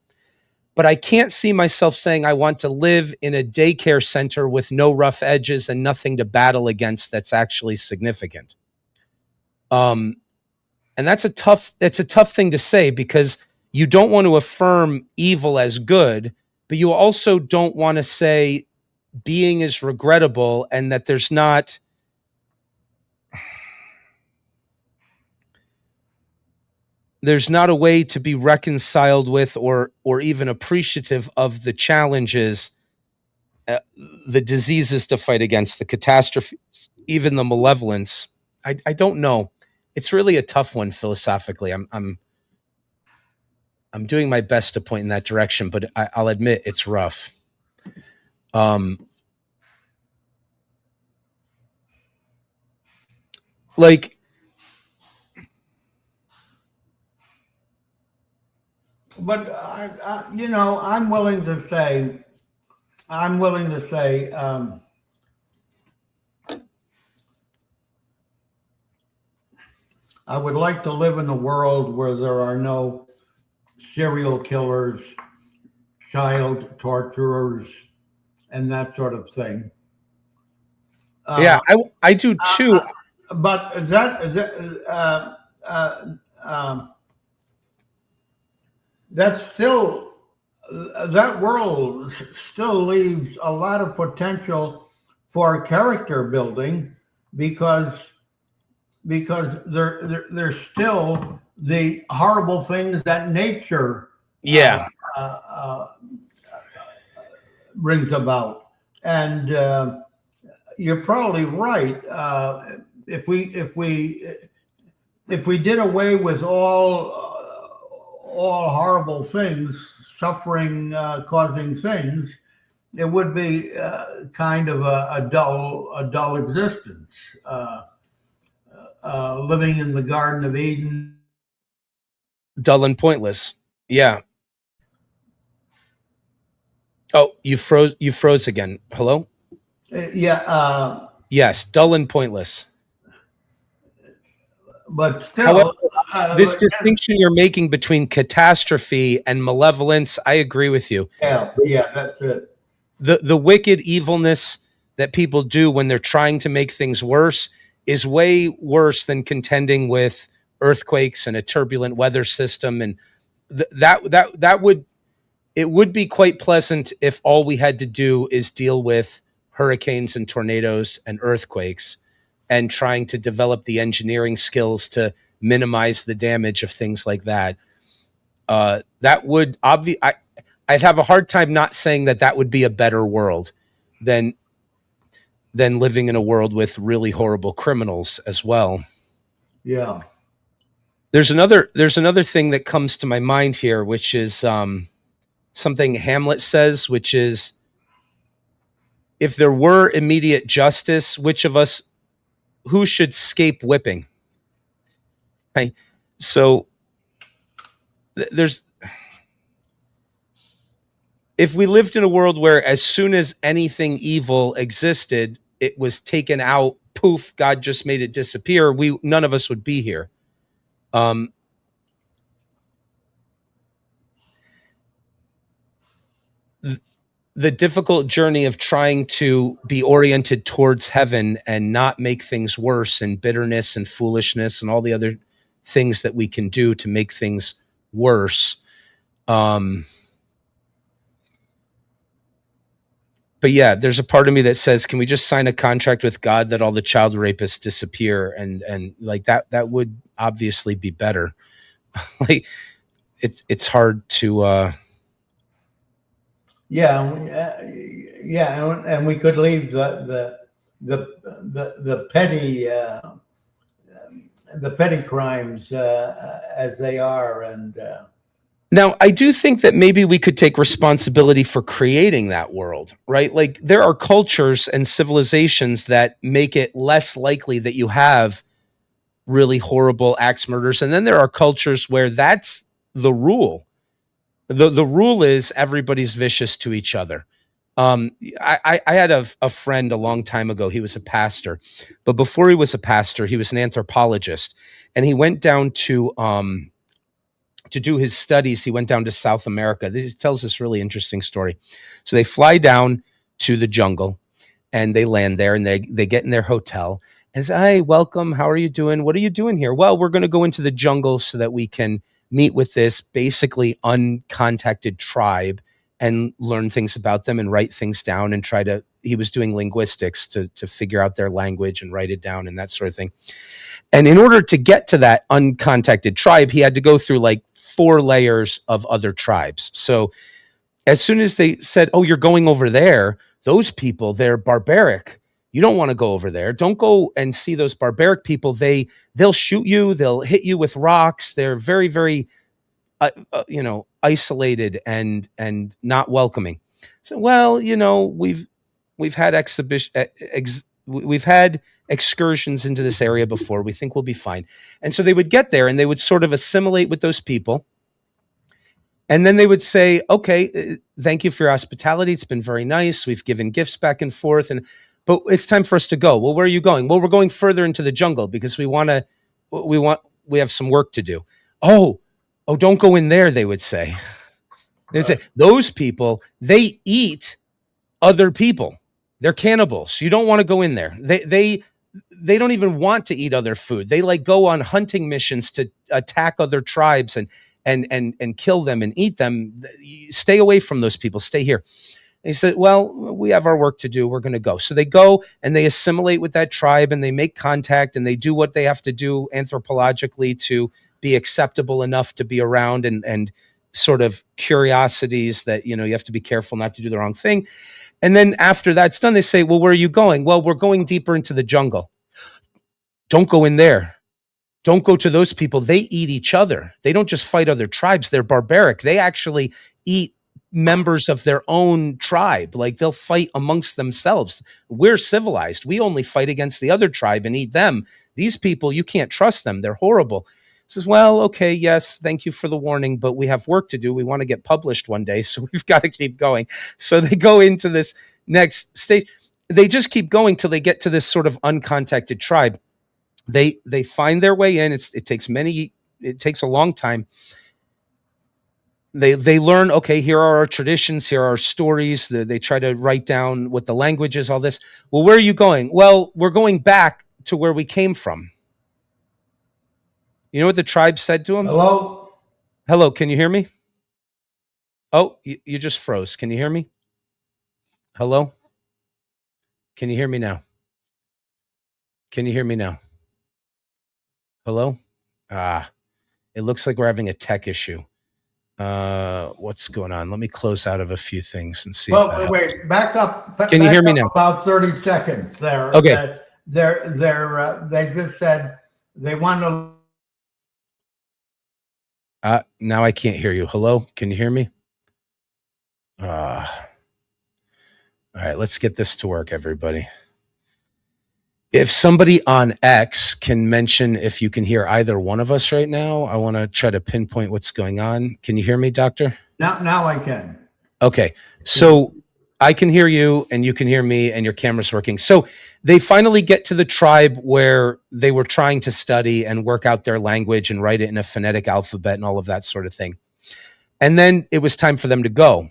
But I can't see myself saying I want to live in a daycare center with no rough edges and nothing to battle against that's actually significant. And that's a tough thing to say, because you don't want to affirm evil as good, but you also don't want to say being is regrettable and that there's not a way to be reconciled with or even appreciative of the challenges, the diseases to fight against, the catastrophes, even the malevolence. I don't know. It's really a tough one philosophically. I'm doing my best to point in that direction, but I'll admit it's rough. Like, but I'm willing to say, I would like to live in a world where there are no serial killers, child torturers, and that sort of thing. Yeah, I do too. But that's still, that world still leaves a lot of potential for character building, because there's still the horrible things that nature brings about. And you're probably right. If we did away with all horrible things, suffering causing things, it would be kind of a dull existence. Living in the Garden of Eden, dull and pointless. Yeah. Oh, you froze again. Hello? Yes, dull and pointless. But still, however, this distinction you're making between catastrophe and malevolence, I agree with you. Yeah, that's it. The wicked evilness that people do when they're trying to make things worse is way worse than contending with earthquakes and a turbulent weather system. And it would be quite pleasant if all we had to do is deal with hurricanes and tornadoes and earthquakes, and trying to develop the engineering skills to minimize the damage of things like that. That would I'd have a hard time not saying that would be a better world than living in a world with really horrible criminals as well. Yeah. There's another thing that comes to my mind here, which is something Hamlet says, which is, if there were immediate justice, who should scape whipping? Right. So if we lived in a world where as soon as anything evil existed, it was taken out, poof, God just made it disappear, none of us would be here. The difficult journey of trying to be oriented towards heaven and not make things worse, and bitterness and foolishness and all the other things that we can do to make things worse. But yeah, there's a part of me that says, can we just sign a contract with God that all the child rapists disappear? And like that would obviously be better. Like it's hard to, and we could leave the petty the petty crimes as they are. And now, I do think that maybe we could take responsibility for creating that world, right? Like there are cultures and civilizations that make it less likely that you have really horrible axe murders. And then there are cultures where that's the rule. The rule is everybody's vicious to each other. I had a friend a long time ago. He was a pastor, but before he was a pastor, he was an anthropologist, and he went down to do his studies. He went down to South America. This tells this really interesting story. So they fly down to the jungle, and they land there, and they get in their hotel and say, "Hi, welcome. How are you doing? What are you doing here?" "Well, we're going to go into the jungle so that we can meet with this basically uncontacted tribe and learn things about them and write things down and try to." He was doing linguistics to figure out their language and write it down and that sort of thing. And in order to get to that uncontacted tribe, he had to go through like 4 layers of other tribes. So as soon as they said, "Oh, you're going over there," those people, they're barbaric. You don't want to go over there. Don't go and see those barbaric people. They'll shoot you. They'll hit you with rocks. They're very, very, isolated and not welcoming. So, well, we've had we've had excursions into this area before. We think we'll be fine. And so they would get there and they would sort of assimilate with those people. And then they would say, "Okay, thank you for your hospitality. It's been very nice. We've given gifts back and forth, but it's time for us to go." "Well, where are you going?" "Well, we're going further into the jungle because we have some work to do." "Oh, don't go in there," they would say. They'd say, "Those people, they eat other people. They're cannibals. You don't want to go in there. They don't even want to eat other food. They like go on hunting missions to attack other tribes and kill them and eat them. Stay away from those people. Stay here." And he said, "Well, we have our work to do. We're going to go." So they go and they assimilate with that tribe and they make contact and they do what they have to do anthropologically to be acceptable enough to be around and sort of curiosities that, you have to be careful not to do the wrong thing. And then after that's done, they say, "Well, where are you going?" "Well, we're going deeper into the jungle." "Don't go in there. Don't go to those people. They eat each other. They don't just fight other tribes. They're barbaric. They actually eat members of their own tribe. Like they'll fight amongst themselves. We're civilized. We only fight against the other tribe and eat them. These people, you can't trust them. They're horrible." Says, "Well, okay, yes, thank you for the warning, but we have work to do. We want to get published one day, so we've got to keep going." So they go into this next stage. They just keep going till they get to this sort of uncontacted tribe. They find their way in. It takes a long time. They learn, okay, here are our traditions, here are our stories. They try to write down what the language is, all this. "Well, where are you going?" "Well, we're going back to where we came from." You know what the tribe said to him? hello? "Hello, can you hear me?" "Oh, you just froze. Can you hear me? Hello? Can you hear me now? Can you hear me now? Hello?" It looks like we're having a tech issue. What's going on? Let me close out of a few things and see if that Well, helps. wait, back up. Can you hear me now? About 30 seconds there. Okay. They just said they want to. Now I can't hear you. Hello? Can you hear me? All right, let's get this to work, everybody. If somebody on X can mention if you can hear either one of us right now, I want to try to pinpoint what's going on. Can you hear me, Doctor? Now I can. Okay, so I can hear you and you can hear me and your camera's working. So they finally get to the tribe where they were trying to study and work out their language and write it in a phonetic alphabet and all of that sort of thing. And then it was time for them to go.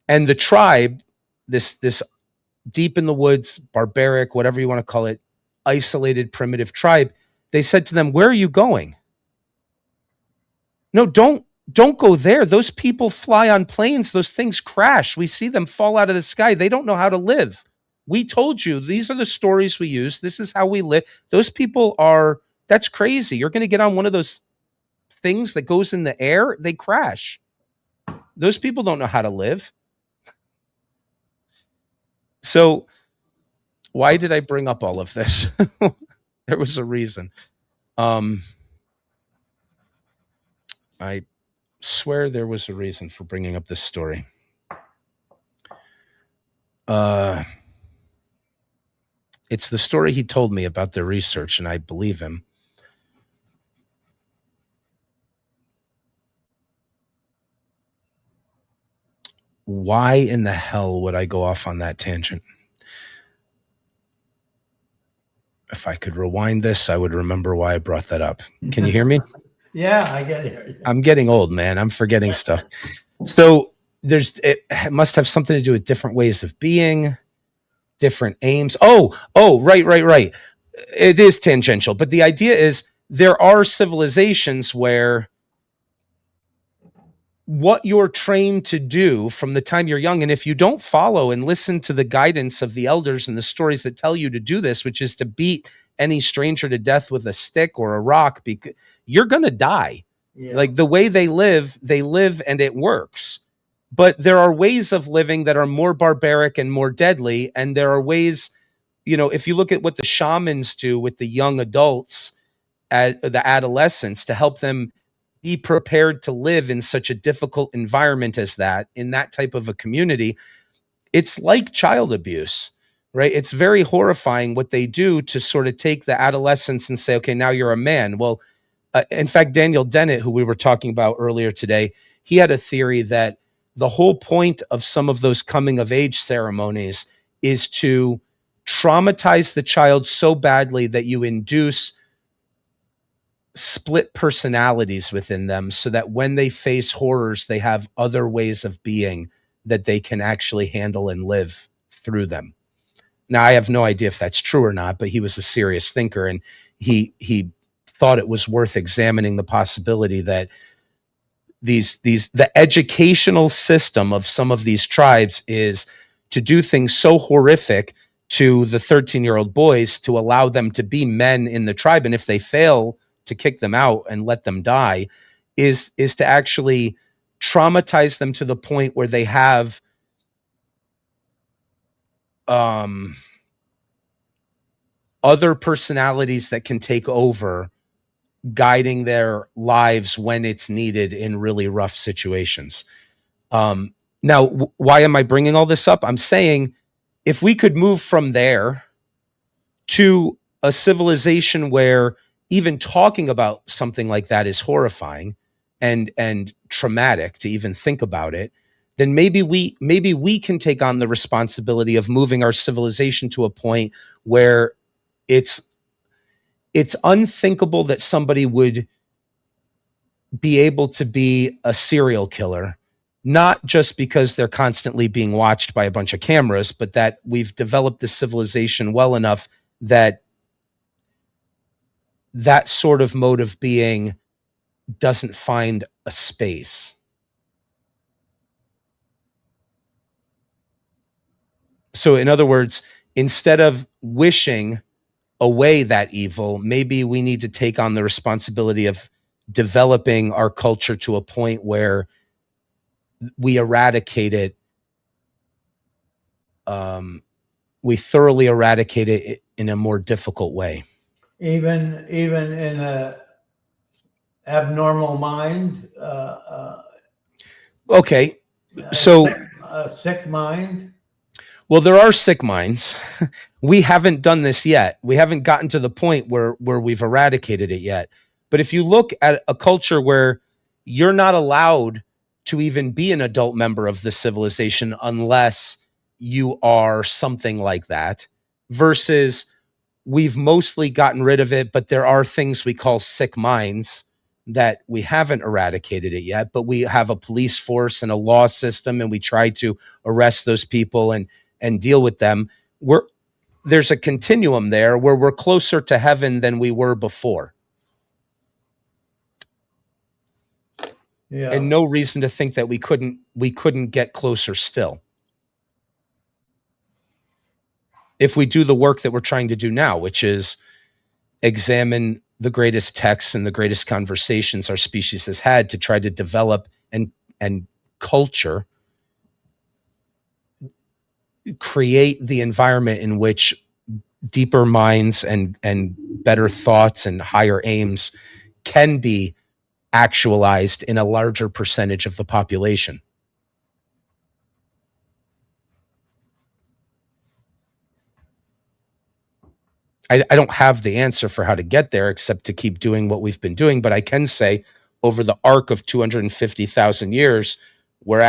And the tribe, this deep in the woods, barbaric, whatever you want to call it, isolated, primitive tribe, they said to them, "Where are you going?" "No, don't go there. Those people fly on planes. Those things crash. We see them fall out of the sky. They don't know how to live. We told you, these are the stories we use. This is how we live. Those people that's crazy. You're going to get on one of those things that goes in the air. They crash. Those people don't know how to live." So why did I bring up all of this? There was a reason. I swear there was a reason for bringing up this story. It's the story he told me about their research, and I believe him. Why in the hell would I go off on that tangent? If I could rewind this, I would remember why I brought that up. Can you hear me? Yeah, I get it. I'm getting old, man. I'm forgetting stuff. So it must have something to do with different ways of being, different aims. Oh, right. It is tangential, but the idea is there are civilizations where what you're trained to do from the time you're young, and if you don't follow and listen to the guidance of the elders and the stories that tell you to do this, which is to beat any stranger to death with a stick or a rock, because you're going to die. Yeah. Like the way they live and it works. But there are ways of living that are more barbaric and more deadly. And there are ways, if you look at what the shamans do with the young adults, the adolescents, to help them be prepared to live in such a difficult environment as that, in that type of a community, it's like child abuse, right? It's very horrifying what they do to sort of take the adolescents and say, okay, now you're a man. Well, in fact, Daniel Dennett, who we were talking about earlier today, he had a theory that the whole point of some of those coming of age ceremonies is to traumatize the child so badly that you induce split personalities within them, so that when they face horrors, they have other ways of being that they can actually handle and live through them. Now, I have no idea if that's true or not, but he was a serious thinker, and he thought it was worth examining the possibility that the educational system of some of these tribes is to do things so horrific to the 13-year-old boys to allow them to be men in the tribe, and if they fail, to kick them out and let them die, is to actually traumatize them to the point where they have other personalities that can take over, guiding their lives when it's needed in really rough situations. Now, why am I bringing all this up? I'm saying if we could move from there to a civilization where even talking about something like that is horrifying and traumatic to even think about it, then maybe we can take on the responsibility of moving our civilization to a point where it's unthinkable that somebody would be able to be a serial killer, not just because they're constantly being watched by a bunch of cameras, but that we've developed this civilization well enough that that sort of mode of being doesn't find a space. So in other words, instead of wishing away that evil, maybe we need to take on the responsibility of developing our culture to a point where we eradicate it. We thoroughly eradicate it in a more difficult way. Even in a abnormal mind. Okay, so a sick mind. Well, there are sick minds. We haven't done this yet. We haven't gotten to the point where we've eradicated it yet. But if you look at a culture where you're not allowed to even be an adult member of the civilization unless you are something like that, versus we've mostly gotten rid of it, but there are things we call sick minds that we haven't eradicated it yet, but we have a police force and a law system, and we try to arrest those people and deal with them. There's a continuum there where we're closer to heaven than we were before. Yeah. And no reason to think that we couldn't get closer still, if we do the work that we're trying to do now, which is examine the greatest texts and the greatest conversations our species has had to try to develop and culture, create the environment in which deeper minds and better thoughts and higher aims can be actualized in a larger percentage of the population. I don't have the answer for how to get there except to keep doing what we've been doing, but I can say over the arc of 250,000 years, we're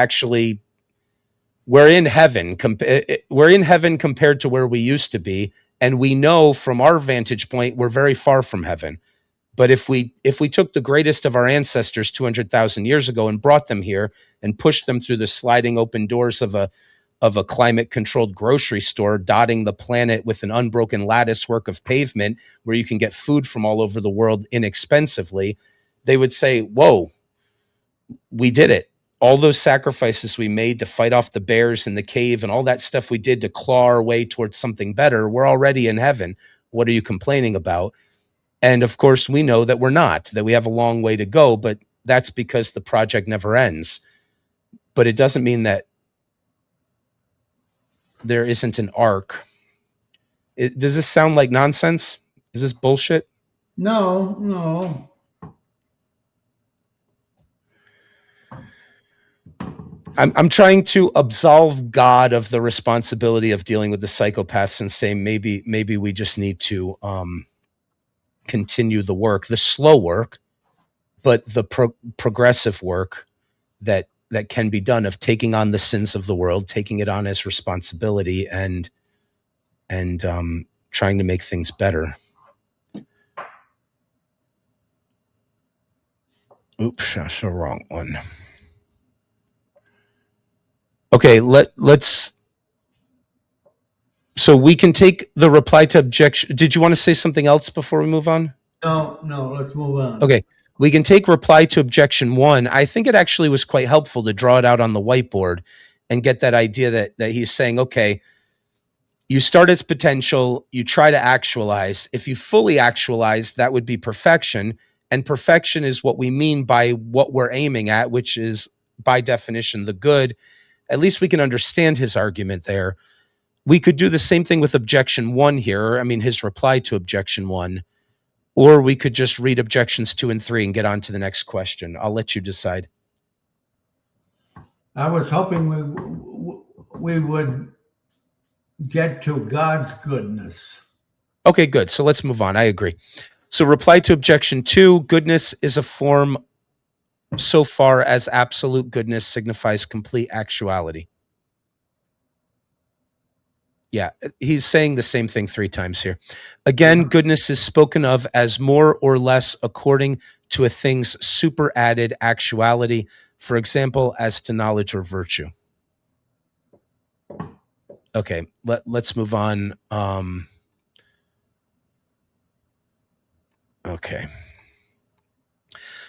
in heaven. We're in heaven compared to where we used to be, and we know from our vantage point we're very far from heaven. But if we took the greatest of our ancestors 200,000 years ago and brought them here and pushed them through the sliding open doors of a climate controlled grocery store dotting the planet with an unbroken lattice work of pavement where you can get food from all over the world inexpensively, they would say, whoa, we did it. All those sacrifices we made to fight off the bears in the cave and all that stuff we did to claw our way towards something better, we're already in heaven. What are you complaining about? And of course, we know that we're not, that we have a long way to go, but that's because the project never ends. But it doesn't mean that there isn't an arc. Does this sound like nonsense? Is this bullshit? No. I'm trying to absolve God of the responsibility of dealing with the psychopaths and say maybe we just need to continue the work, the slow work, but the progressive work that can be done of taking on the sins of the world, taking it on as responsibility, and trying to make things better. Oops, that's the wrong one. Okay, let's. So we can take the reply to objection. Did you want to say something else before we move on? No, let's move on. Okay, we can take reply to objection 1. I think it actually was quite helpful to draw it out on the whiteboard and get that idea that he's saying, okay, you start its potential, you try to actualize. If you fully actualize, that would be perfection. And perfection is what we mean by what we're aiming at, which is by definition the good. At least we can understand his argument there. We could do the same thing with objection 1 here. I mean, his reply to objection 1. Or we could just read objections 2 and 3 and get on to the next question. I'll let you decide. I was hoping we would get to God's goodness. Okay, good. So let's move on. I agree. So reply to objection 2, goodness is a form so far as absolute goodness signifies complete actuality. Yeah, he's saying the same thing 3 times here. Again, goodness is spoken of as more or less according to a thing's superadded actuality, for example, as to knowledge or virtue. Okay, let's move on. Okay.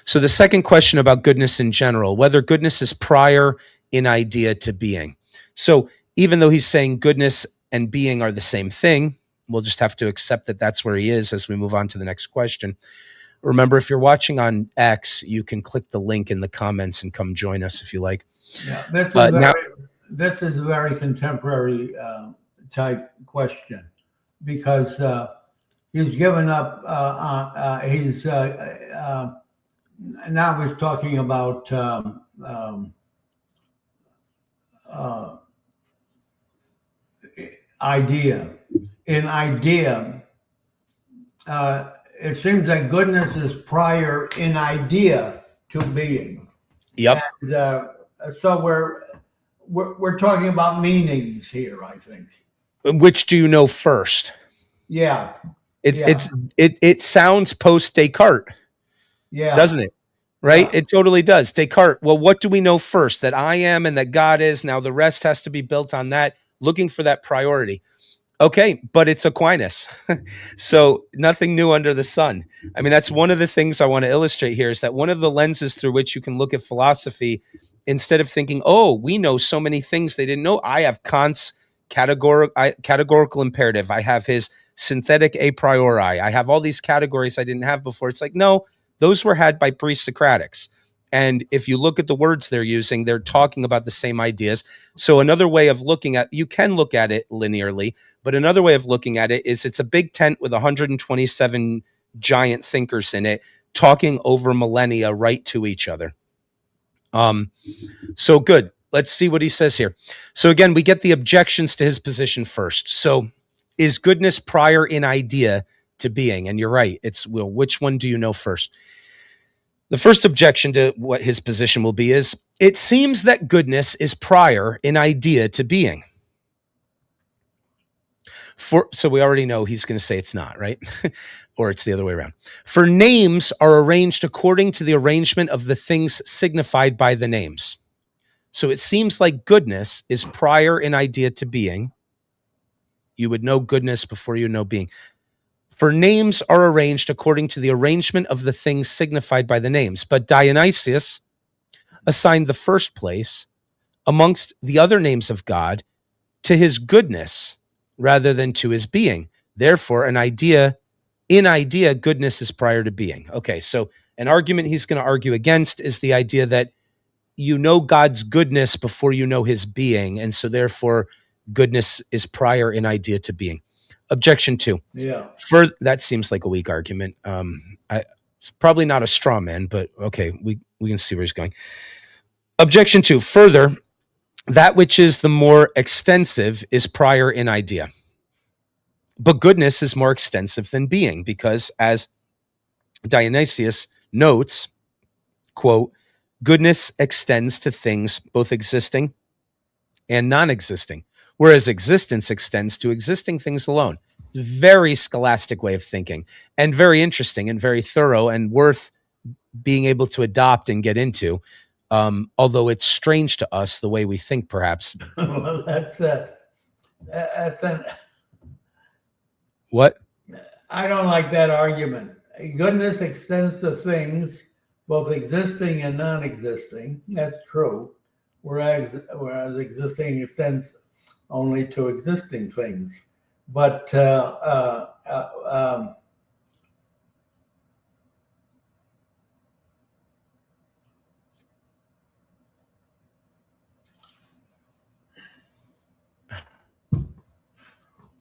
So the second question about goodness in general, whether goodness is prior in idea to being. So even though he's saying goodness and being are the same thing, we'll just have to accept that that's where he is as we move on to the next question. Remember, if you're watching on X, you can click the link in the comments and come join us if you like. Yeah, this is a very contemporary type question because he's given up. Now he's talking about idea. In idea, it seems that goodness is prior in idea to being. Yep. And, so we're talking about meanings here, I think. Which do you know first? Yeah. It sounds post Descartes. Yeah. Doesn't it? Right? Yeah. It totally does. Descartes. Well, what do we know first? That I am and that God is. Now the rest has to be built on that, looking for that priority. Okay, but it's Aquinas. So nothing new under the sun. I mean, that's one of the things I want to illustrate here is that one of the lenses through which you can look at philosophy, instead of thinking, oh, we know so many things they didn't know. I have Kant's categorical imperative. I have his synthetic a priori. I have all these categories I didn't have before. It's like, no, those were had by pre-Socratics. And if you look at the words they're using, they're talking about the same ideas. So another way of looking at, you can look at it linearly, but another way of looking at it is it's a big tent with 127 giant thinkers in it, talking over millennia right to each other. So good. Let's see what he says here. So again, we get the objections to his position first. So is goodness prior in idea to being? And you're right. It's, well, which one do you know first? The first objection to what his position will be is, it seems that goodness is prior in idea to being. So we already know he's going to say it's not, right? Or it's the other way around. For names are arranged according to the arrangement of the things signified by the names. So it seems like goodness is prior in idea to being. You would know goodness before you know being. For names are arranged according to the arrangement of the things signified by the names. But Dionysius assigned the first place amongst the other names of God to his goodness rather than to his being. Therefore, in idea, goodness is prior to being. Okay, so an argument he's going to argue against is the idea that you know God's goodness before you know his being, and so therefore goodness is prior in idea to being. Objection 2. Yeah. That seems like a weak argument. It's probably not a straw man, but okay, we can see where he's going. Objection 2. Further, that which is the more extensive is prior in idea. But goodness is more extensive than being, because as Dionysius notes, quote, goodness extends to things both existing and non-existing, whereas existence extends to existing things alone. It's a very scholastic way of thinking, and very interesting and very thorough and worth being able to adopt and get into, although it's strange to us the way we think, perhaps. Well, that's an... What? I don't like that argument. Goodness extends to things both existing and non-existing. That's true. Whereas existing extends only to existing things. But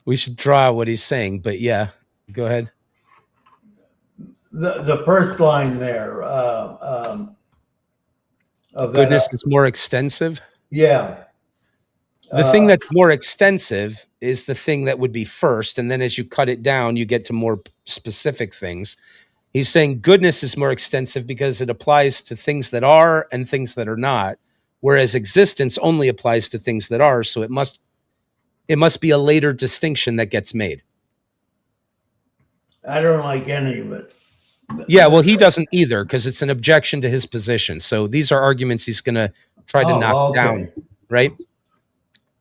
we should draw what he's saying, but yeah, go ahead. The first line there of goodness is more extensive. Yeah. The thing that's more extensive is the thing that would be first, and then as you cut it down, you get to more specific things. He's saying goodness is more extensive because it applies to things that are and things that are not, whereas existence only applies to things that are. So it must be a later distinction that gets made. I don't like any of it. Yeah, well, he doesn't either, because it's an objection to his position. So these are arguments he's going to try to knock down, right?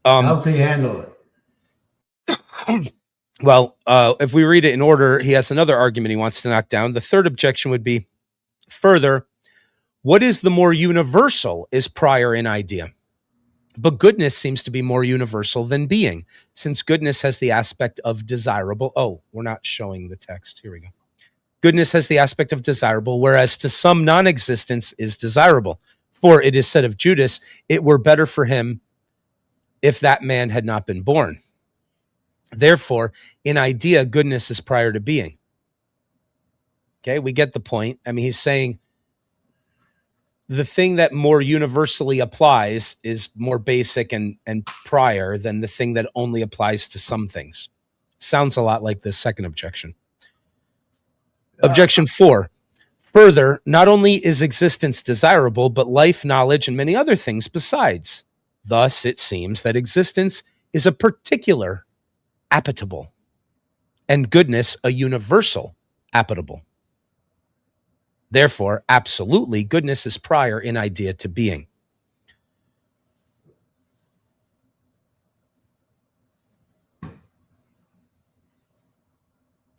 How's he handle it? Well, if we read it in order, he has another argument he wants to knock down. The third objection would be, further, what is the more universal is prior in idea. But goodness seems to be more universal than being, since goodness has the aspect of desirable. Oh, we're not showing the text. Here we go. Goodness has the aspect of desirable, whereas to some non-existence is desirable. For it is said of Judas, it were better for him if that man had not been born. Therefore, in idea, goodness is prior to being. Okay, we get the point. I mean, he's saying the thing that more universally applies is more basic and prior than the thing that only applies to some things. Sounds a lot like the second objection. Objection 4. Further, not only is existence desirable, but life, knowledge, and many other things besides. Thus, it seems that existence is a particular appetible, and goodness a universal appetible. Therefore, absolutely, goodness is prior in idea to being.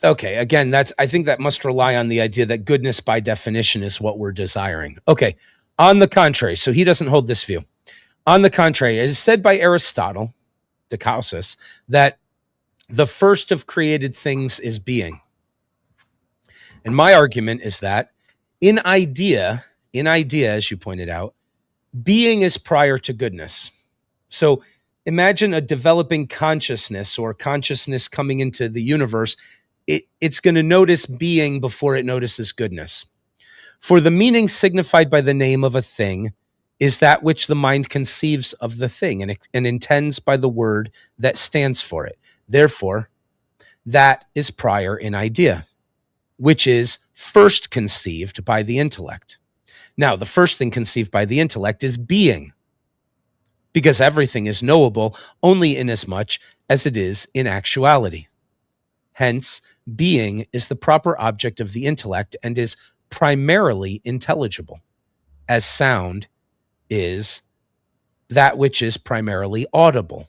Okay, again, I think that must rely on the idea that goodness by definition is what we're desiring. Okay, on the contrary, so he doesn't hold this view. On the contrary, it is said by Aristotle, de causis, that the first of created things is being. And my argument is that in idea, in idea, as you pointed out, being is prior to goodness. So imagine a developing consciousness or consciousness coming into the universe. It's going to notice being before it notices goodness. For the meaning signified by the name of a thing is that which the mind conceives of the thing and intends by the word that stands for it. Therefore, that is prior in idea, which is first conceived by the intellect. Now, the first thing conceived by the intellect is being, because everything is knowable only inasmuch as it is in actuality. Hence, being is the proper object of the intellect and is primarily intelligible, as sound is that which is primarily audible.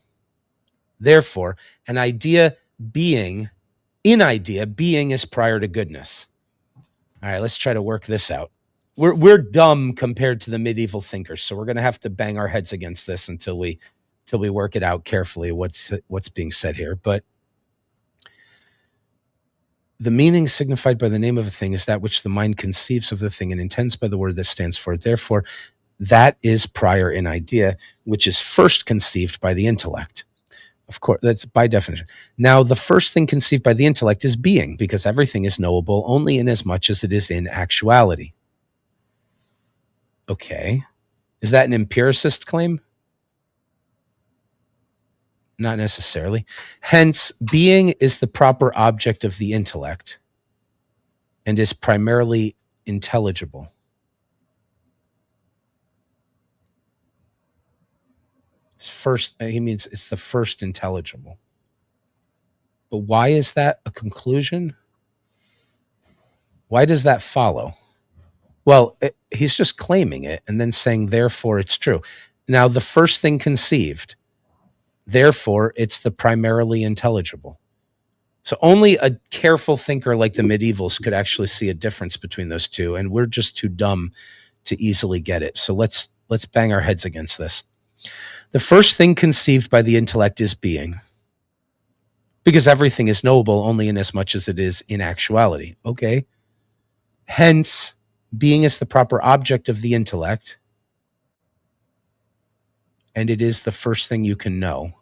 Therefore, an idea being, in idea, being is prior to goodness. All right, let's try to work this out. We're dumb compared to the medieval thinkers, so we're going to have to bang our heads against this until we work it out carefully what's being said here. But the meaning signified by the name of a thing is that which the mind conceives of the thing and intends by the word that stands for it. Therefore, that is prior in idea, which is first conceived by the intellect. Of course, that's by definition. Now, the first thing conceived by the intellect is being, because everything is knowable only inasmuch as it is in actuality. Okay. Is that an empiricist claim? Not necessarily. Hence, being is the proper object of the intellect and is primarily intelligible. He means it's the first intelligible. But why is that a conclusion? Why does that follow? Well, he's just claiming it and then saying, therefore, it's true. Now, the first thing conceived, therefore, it's the primarily intelligible. So only a careful thinker like the medievals could actually see a difference between those two, and we're just too dumb to easily get it. So let's bang our heads against this. The first thing conceived by the intellect is being, because everything is knowable only inasmuch as it is in actuality. Okay. Hence, being is the proper object of the intellect, and it is the first thing you can know.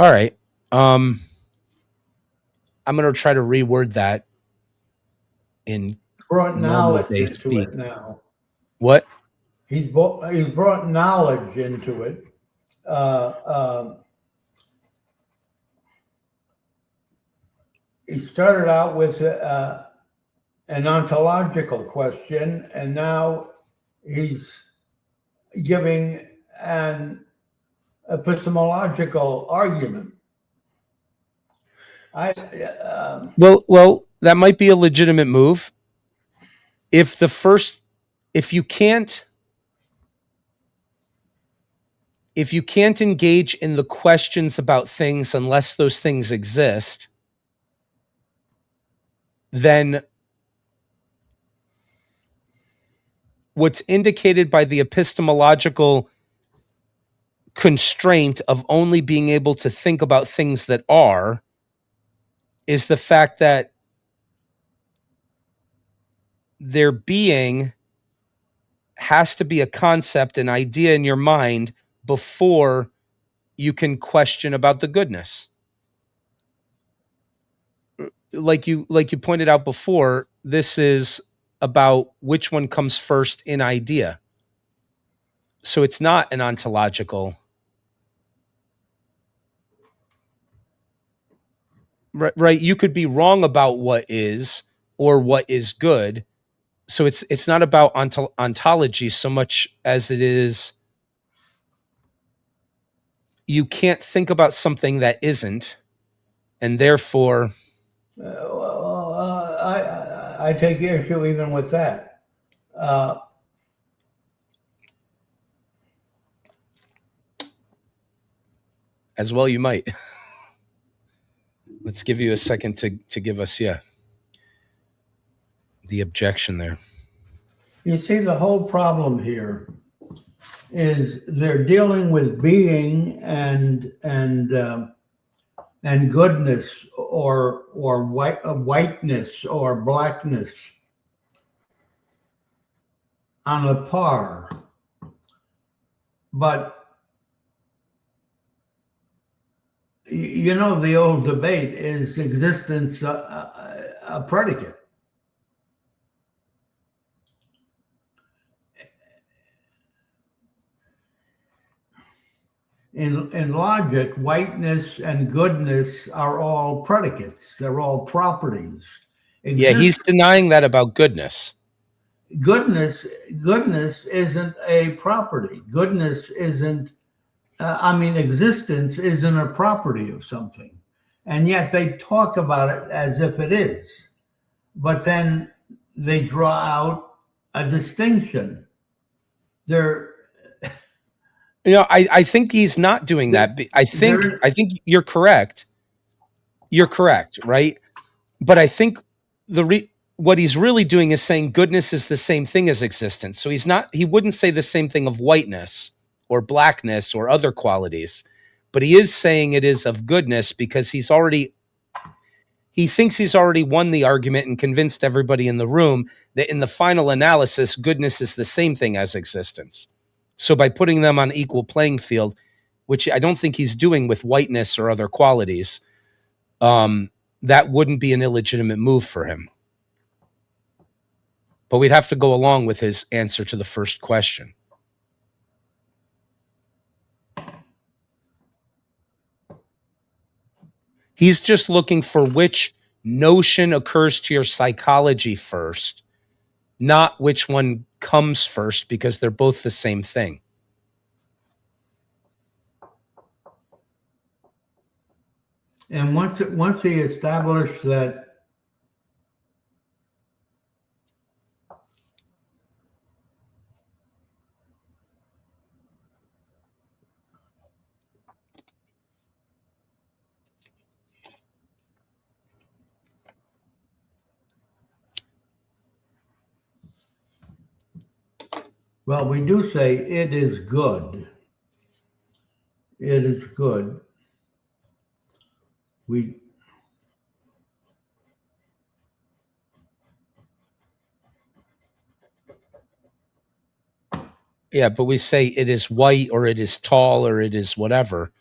All right. I'm going to try to reword that in Brought normal knowledge day into speak. it now. What? He's brought knowledge into it. He started out with an ontological question, and now he's giving an epistemological argument. Well, that might be a legitimate move. If you can't engage in the questions about things unless those things exist, then what's indicated by the epistemological constraint of only being able to think about things that are is the fact that their being has to be a concept, an idea in your mind before you can question about the goodness. Like you pointed out before, this is about which one comes first in idea. So it's not an ontological. Right. You could be wrong about what is or what is good. So it's not about ontology so much as it is you can't think about something that isn't, and therefore I take issue even with that. as well you might. Let's give you a second to give us the objection there. You see, the whole problem here is they're dealing with being and goodness whiteness or blackness on a par. But you know, the old debate is existence a predicate. In logic, whiteness and goodness are all predicates. They're all properties. Yeah, he's denying that about goodness. Goodness isn't a property. Goodness isn't, existence isn't a property of something. And yet they talk about it as if it is. But then they draw out a distinction. I think he's not doing that. I think you're correct. You're correct, right? But I think what he's really doing is saying goodness is the same thing as existence. So he wouldn't say the same thing of whiteness or blackness or other qualities, but he is saying it is of goodness because he thinks he's already won the argument and convinced everybody in the room that in the final analysis, goodness is the same thing as existence. So by putting them on equal playing field, which I don't think he's doing with whiteness or other qualities, that wouldn't be an illegitimate move for him. But we'd have to go along with his answer to the first question. He's just looking for which notion occurs to your psychology first, not which one comes first, because they're both the same thing. And once he established that well, we do say it is good. It is good. Yeah, but we say it is white or it is tall or it is whatever.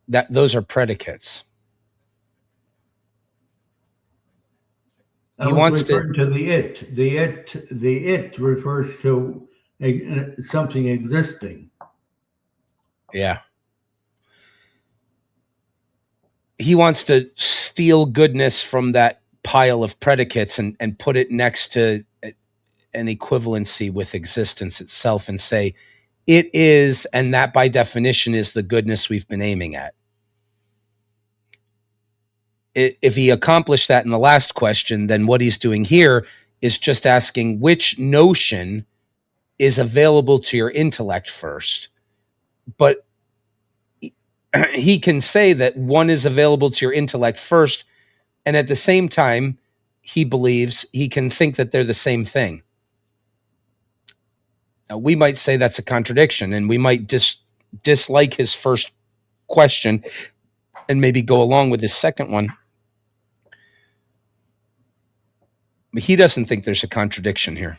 Those are predicates. He wants to the it. The it refers to something existing. Yeah. He wants to steal goodness from that pile of predicates and put it next to an equivalency with existence itself and say it is, and that by definition is the goodness we've been aiming at. If he accomplished that in the last question, then what he's doing here is just asking which notion is available to your intellect first. But he can say that one is available to your intellect first, and at the same time, he believes he can think that they're the same thing. Now, we might say that's a contradiction, and we might dislike his first question and maybe go along with his second one. But he doesn't think there's a contradiction here.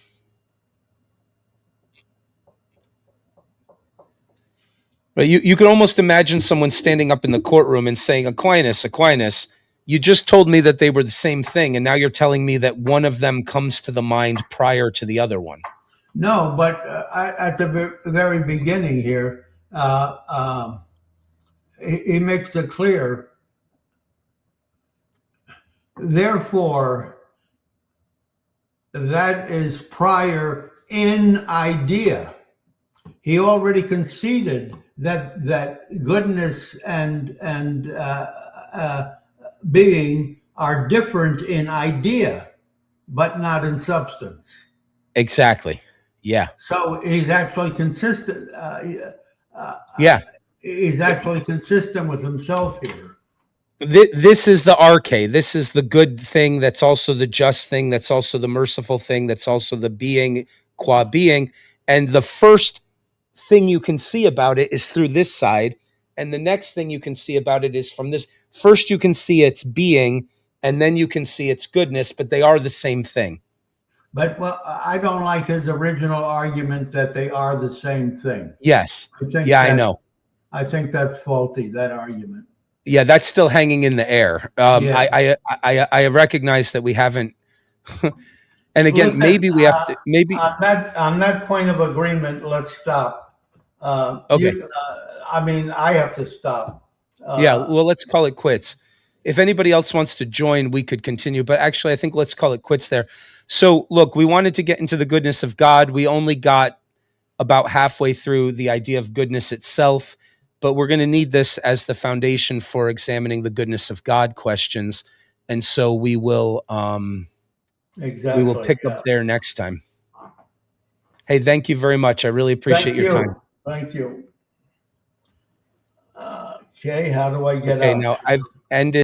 But you could almost imagine someone standing up in the courtroom and saying, Aquinas, you just told me that they were the same thing, and now you're telling me that one of them comes to the mind prior to the other one. No, but at the very beginning here, he makes it clear. Therefore, that is prior in idea. He already conceded that goodness and being are different in idea, but not in substance. Exactly. Yeah. So he's actually consistent. Yeah. He's actually consistent with himself here. This is the arche. This is the good thing. That's also the just thing. That's also the merciful thing. That's also the being qua being. And the first thing you can see about it is through this side. And the next thing you can see about it is from this. first you can see its being, and then you can see its goodness, but they are the same thing. But well, I don't like his original argument that they are the same thing. Yes. I think Yeah, I that know. I think that's faulty, that argument. Yeah, that's still hanging in the air. Yeah. I recognize that we haven't. And again, Listen, maybe we have to. Maybe on that point of agreement, let's stop. okay. I mean, I have to stop. Yeah. Well, let's call it quits. If anybody else wants to join, we could continue. But actually, I think let's call it quits there. So, look, we wanted to get into the goodness of God. We only got about halfway through the idea of goodness itself, but we're going to need this as the foundation for examining the goodness of God questions. And so we will Exactly. pick up there next time. Hey, thank you very much. I really appreciate your time. Thank you. Okay, how do I get Okay, out? now I've ended